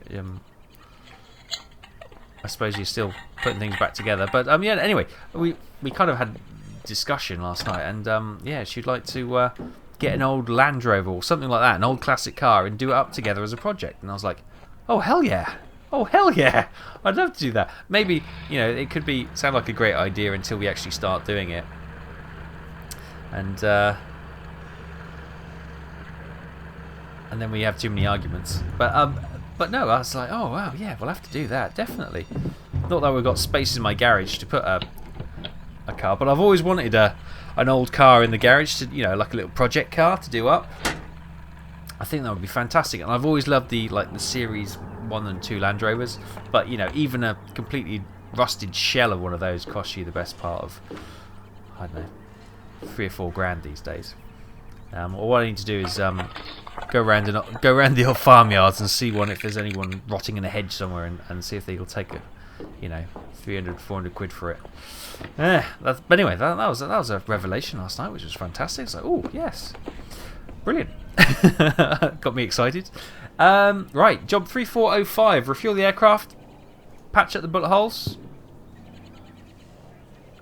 I suppose you're still putting things back together. But anyway, we kind of had discussion last night, and she'd like to get an old Land Rover or something like that, an old classic car, and do it up together as a project. And I was like, oh hell yeah! Oh hell yeah! I'd love to do that. Maybe it could sound like a great idea until we actually start doing it. And and then we have too many arguments. But no, I was like, oh wow, yeah, we'll have to do that, definitely. Not that we've got space in my garage to put a car, but I've always wanted an old car in the garage to, you know, like a little project car to do up. I think that would be fantastic, and I've always loved the Series 1 and 2 Land Rovers, but you know, even a completely rusted shell of one of those costs you the best part of, I don't know, 3 or 4 grand these days. All I need to do is go around the old farmyards and see if there's anyone rotting in a hedge somewhere, and see if they'll take it, you know, 300, 400 quid for it. But anyway, that was a revelation last night, which was fantastic. It's like, oh yes, brilliant. Got me excited. Right, job 3405. Refuel the aircraft. Patch up the bullet holes.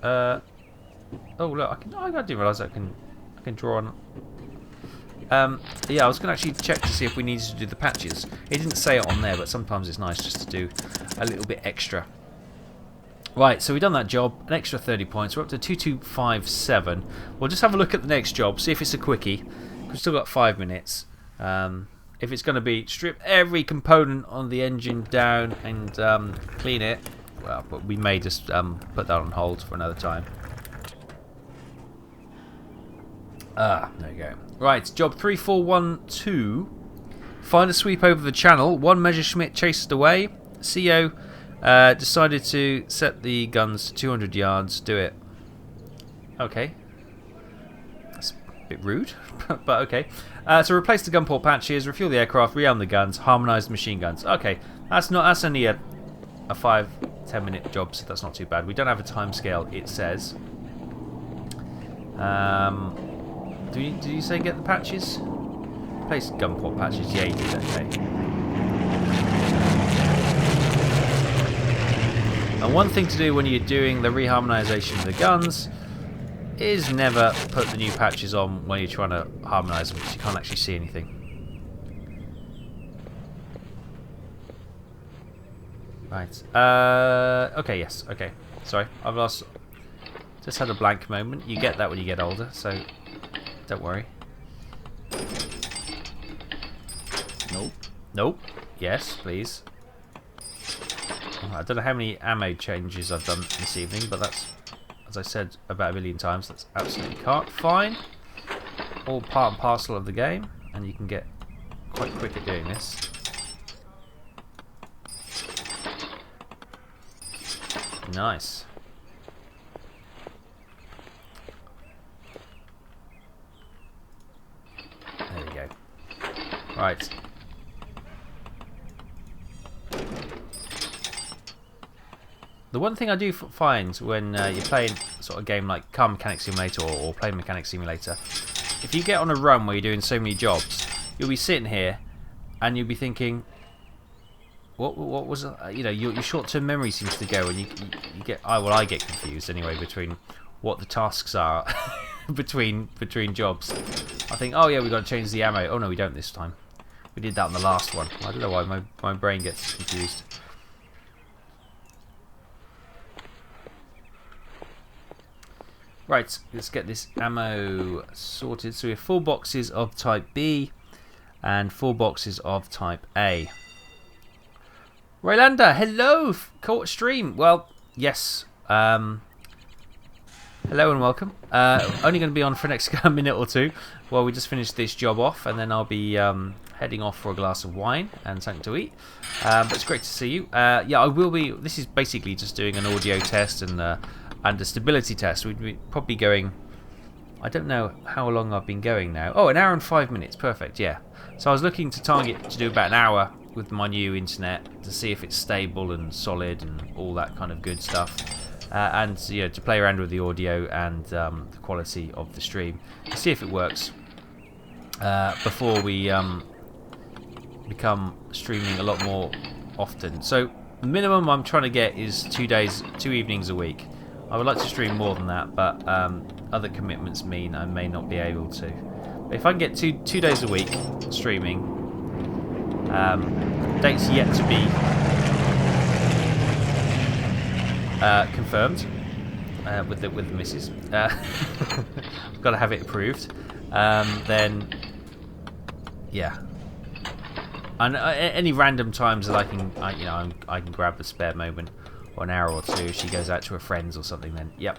Oh look, I didn't realise I can draw on. Yeah, I was going to actually check to see if we needed to do the patches. It didn't say it on there, but sometimes it's nice just to do a little bit extra. Right, so we've done that job, an extra 30 points. We're up to 2257. We'll just have a look at the next job, see if it's a quickie. We've still got 5 minutes. If it's going to be strip every component on the engine down and clean it, well, but we may just put that on hold for another time. There you go. Right, job 3412. Find a sweep over the channel. One Messerschmitt chased away. CO decided to set the guns to 200 yards. Do it. Okay. That's a bit rude, but okay. So replace the gun port patches, refuel the aircraft, rearm the guns, harmonise the machine guns. Okay, that's only a 5-10 minute job, so that's not too bad. We don't have a time scale, it says. Did you say get the patches? Replace gun port patches. Yeah, you did. Okay. And one thing to do when you're doing the reharmonisation of the guns is never put the new patches on when you're trying to harmonise them, because you can't actually see anything. Right. Okay, yes. Okay. Sorry. I've lost... Just had a blank moment. You get that when you get older, so don't worry. Nope. Nope. Yes, please. I don't know how many ammo changes I've done this evening, but that's, as I said about a million times, that's absolutely fine. All part and parcel of the game, and you can get quite quick at doing this. Nice. There we go. Right. The one thing I do find when you're playing sort of game like Car Mechanic Simulator or Plane Mechanic Simulator, if you get on a run where you're doing so many jobs, you'll be sitting here and you'll be thinking, what was you know, your short-term memory seems to go, and you get I get confused anyway between what the tasks are between jobs. I think, oh yeah, we've got to change the ammo. Oh no, we don't this time. We did that on the last one. I don't know why my brain gets confused. Right, let's get this ammo sorted. So we have 4 boxes of Type B and 4 boxes of Type A. Roylanda, hello! Caught stream. Well, yes. Hello and welcome. Only going to be on for the next minute or two while we just finish this job off, and then I'll be heading off for a glass of wine and something to eat. But it's great to see you. Yeah, I will be. This is basically just doing an audio test and a stability test. We'd be probably going. I don't know how long I've been going now. Oh, an hour and 5 minutes. Perfect. Yeah. So I was looking to target to do about an hour with my new internet to see if it's stable and solid and all that kind of good stuff. And you know, to play around with the audio and the quality of the stream to see if it works before we become streaming a lot more often. So the minimum I'm trying to get is 2 evenings a week. I would like to stream more than that, but other commitments mean I may not be able to. But if I can get two days a week streaming, dates yet to be confirmed with the missus. I've got to have it approved. Then, yeah, And any random times that I can grab a spare moment or an hour or two. She goes out to her friends or something. Then yep.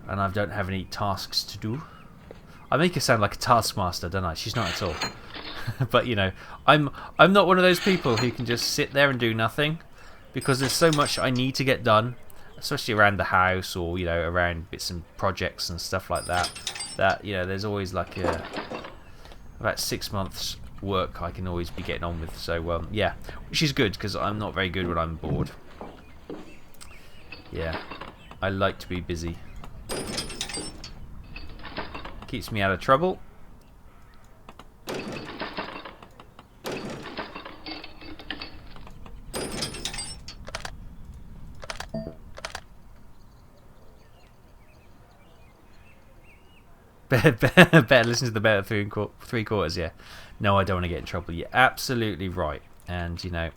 And I don't have any tasks to do. I make her sound like a taskmaster, don't I? She's not at all. But you know, I'm not one of those people who can just sit there and do nothing, because there's so much I need to get done, especially around the house or you know around bits and projects and stuff like that. That you know, there's always like about 6 months work I can always be getting on with. So yeah, which is good because I'm not very good when I'm bored. Yeah, I like to be busy. Keeps me out of trouble. Better listen to the better three quarters. Yeah, no, I don't want to get in trouble. You're absolutely right, and you know,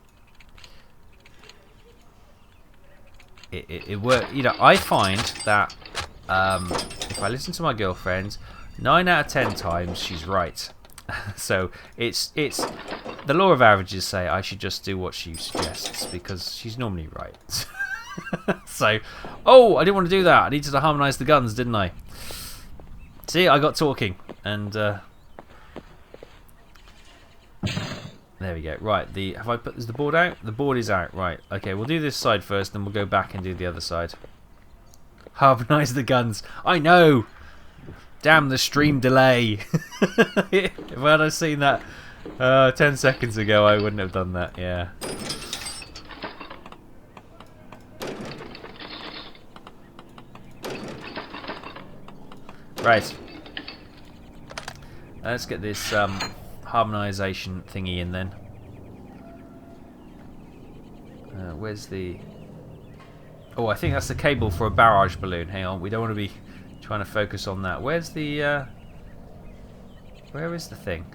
it work. You know, I find that if I listen to my girlfriend, 9 out of 10 times she's right. So it's the law of averages say I should just do what she suggests because she's normally right. So, oh, I didn't want to do that. I needed to harmonise the guns, didn't I? See, I got talking, and there we go. Right, have I put the board out? The board is out. Right. Okay, we'll do this side first, then we'll go back and do the other side. Harmonise the guns. I know. Damn the stream delay. If I had seen that 10 seconds ago, I wouldn't have done that. Yeah. Right. Let's get this harmonization thingy in then. Where's the... Oh, I think that's the cable for a barrage balloon. Hang on, we don't want to be trying to focus on that. Where's the... Where is the thing?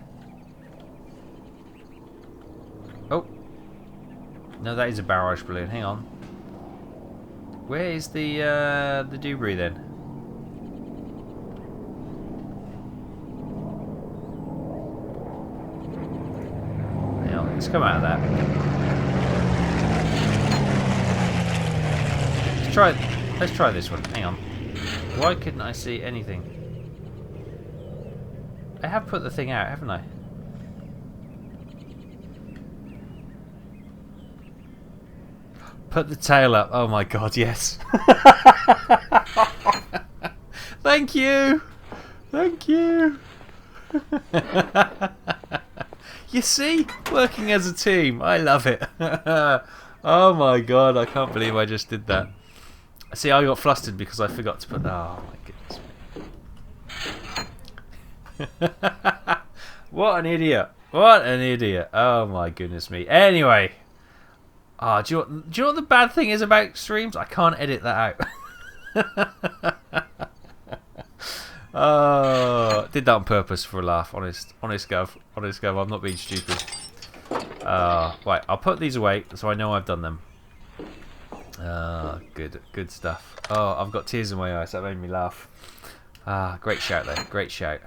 Oh. No, that is a barrage balloon. Hang on. Where is the debris then? Let's come out of that. Let's try this one. Hang on. Why couldn't I see anything? I have put the thing out, haven't I? Put the tail up. Oh my god, yes. Thank you. Thank you. You see? Working as a team. I love it. Oh my god, I can't believe I just did that. See, I got flustered because I forgot to put... Oh my goodness. What an idiot. What an idiot. Oh my goodness me. Anyway. Oh, do you know what the bad thing is about streams? I can't edit that out. Oh, did that on purpose for a laugh. Honest gov. I'm not being stupid. Right, I'll put these away so I know I've done them. Good stuff. Oh, I've got tears in my eyes. That made me laugh. Great shout there. Great shout.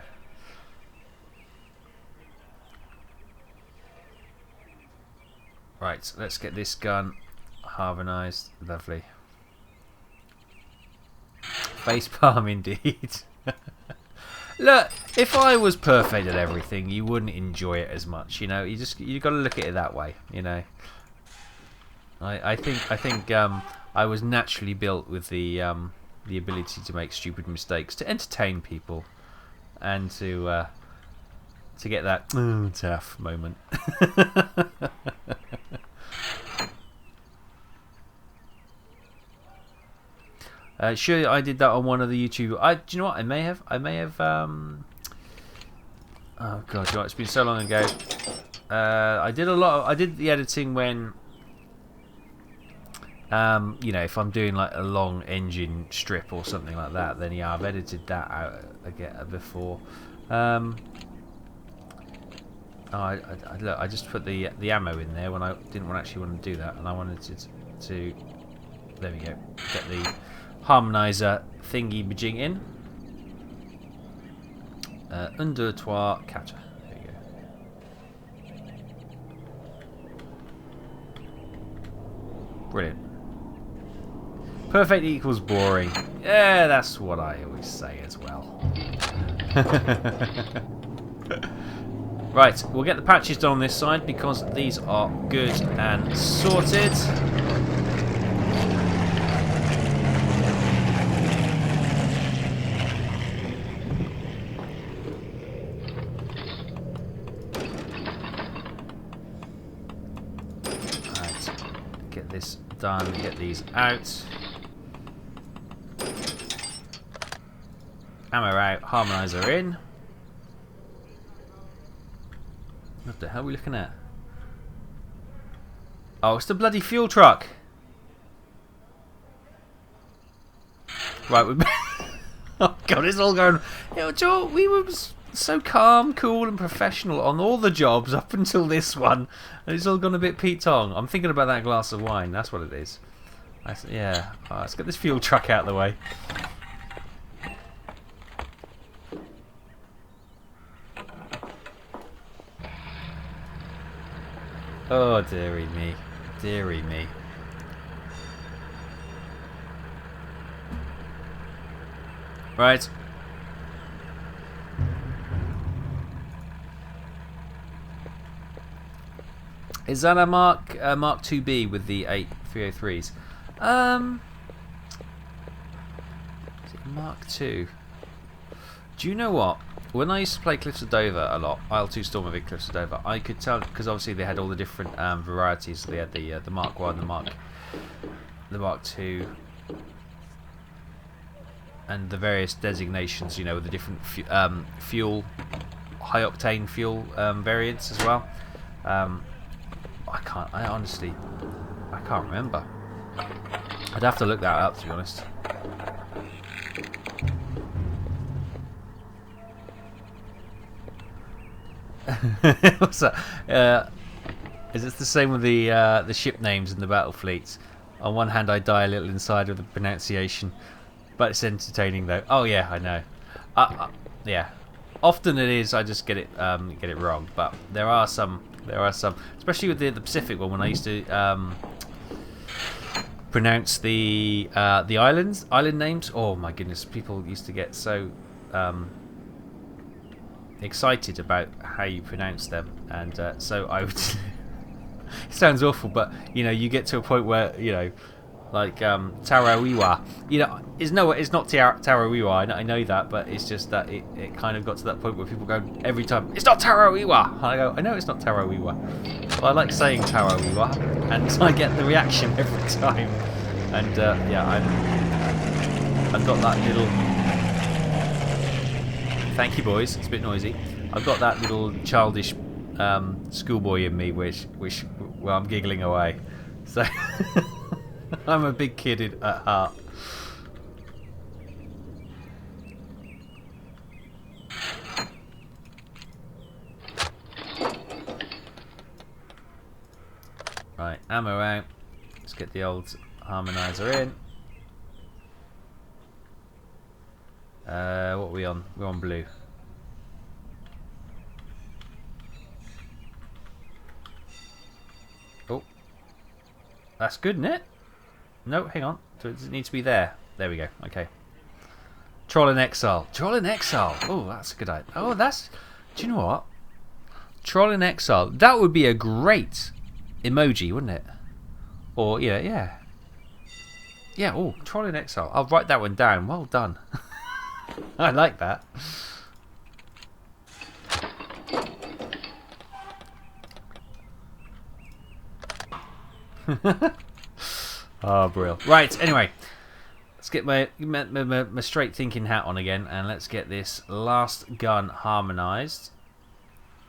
Right, let's get this gun harmonized. Lovely. Facepalm indeed. Look, if I was perfect at everything, you wouldn't enjoy it as much. You know, you got to look at it that way. You know, I think I was naturally built with the ability to make stupid mistakes, to entertain people, and to get that tough moment. Sure, I did that on one of the YouTube. Do you know what? I may have. Oh god, it's been so long ago. I did the editing when, you know, if I'm doing like a long engine strip or something like that, then yeah, I've edited that out again before. Look, I just put the ammo in there when I didn't actually want to do that, and I wanted to. There we go. Get the harmonizer thingy bajing in. Un, deux, trois, quatre. There you go. Brilliant. Perfect equals boring. Yeah, that's what I always say as well. Right, we'll get the patches done on this side because these are good and sorted. Right, get this done, get these out. Ammo out, harmonizer in. What the hell are we looking at? Oh, it's the bloody fuel truck. Right, we. Oh god, it's all going. You know, Joe, we were so calm, cool, and professional on all the jobs up until this one, and it's all gone a bit Pete Tong. I'm thinking about that glass of wine. That's what it is. Yeah. Right, let's get this fuel truck out of the way. Oh, dearie me. Dearie me. Right. Is that a Mark 2B with the 8303s? Is it Mark 2? Do you know what? When I used to play Cliffs of Dover a lot, IL-2 Stormovik Cliffs of Dover, I could tell, because obviously they had all the different varieties. They had the Mark 1, the Mark 2, and the various designations, you know, with the different fuel, high octane fuel variants as well. I honestly can't remember. I'd have to look that up, to be honest. What's that? Is it the same with the ship names in the battle fleets? On one hand, I die a little inside with the pronunciation, but it's entertaining though. Oh yeah, I know. Yeah, often it is. I just get it wrong. But there are some, especially with the Pacific one. When I used to pronounce the island names. Oh my goodness, people used to get so excited about how you pronounce them, and so I would. It sounds awful, but you know, you get to a point where, you know, like Tarawiwa, you know, it's not Tarawiwa. I know that, but it's just that it kind of got to that point where people go every time, it's not Tarawiwa, and I go, I know it's not Tarawiwa, but I like saying Tarawiwa, and I get the reaction every time, and yeah, I've got that little. Thank you, boys. It's a bit noisy. I've got that little childish schoolboy in me, which well, I'm giggling away. So I'm a big kid at heart. Right, ammo out. Let's get the old harmonizer in. What are we on? We're on blue. Oh, that's good, isn't it? No, hang on. Does it need to be there? There we go. Okay. Troll in Exile. Troll in Exile. Oh, that's a good idea. Oh, that's. Do you know what? Troll in Exile. That would be a great emoji, wouldn't it? Or yeah. Oh, Troll in Exile. I'll write that one down. Well done. I like that. Oh, brilliant. Right, anyway. Let's get my straight thinking hat on again, and let's get this last gun harmonized.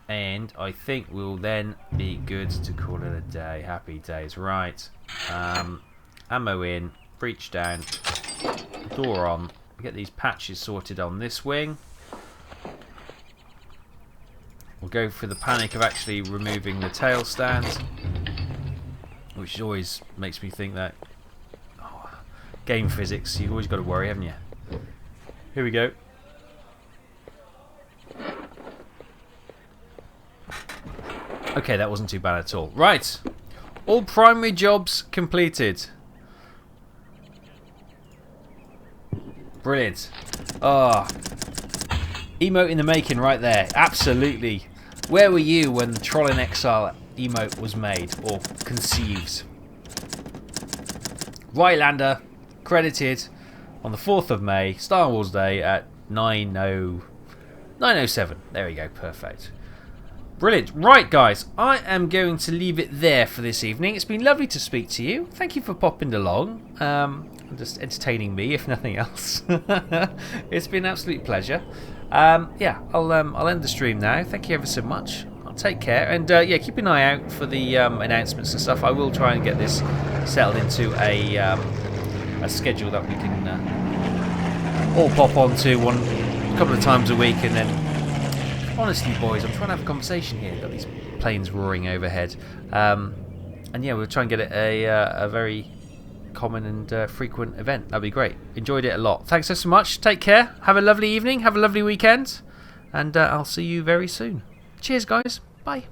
And I think we'll then be good to call it a day. Happy days. Right. Ammo in, breech down, door on. Get these patches sorted on this wing. We'll go for the panic of actually removing the tail stand, which always makes me think that game physics, you've always got to worry, haven't you? Here we go. Okay, that wasn't too bad at all. Right, All primary jobs completed. Brilliant. Ah, emote in the making right there. Absolutely. Where were you when the Troll in Exile emote was made or conceived? Rylander, credited on the 4th of May, Star Wars Day at 9:07. There we go, perfect. Brilliant. Right, guys, I am going to leave it there for this evening. It's been lovely to speak to you. Thank you for popping along. Just entertaining me, if nothing else. It's been an absolute pleasure. Yeah, I'll end the stream now. Thank you ever so much. I'll take care, and yeah, keep an eye out for the announcements and stuff. I will try and get this settled into a schedule that we can all pop onto a couple of times a week, and then. Honestly, boys, I'm trying to have a conversation here. Got these planes roaring overhead, and yeah, we'll try and get it a very common and frequent event. That'd be great. Enjoyed it a lot. Thanks so much. Take care. Have a lovely evening. Have a lovely weekend, and I'll see you very soon. Cheers, guys. Bye.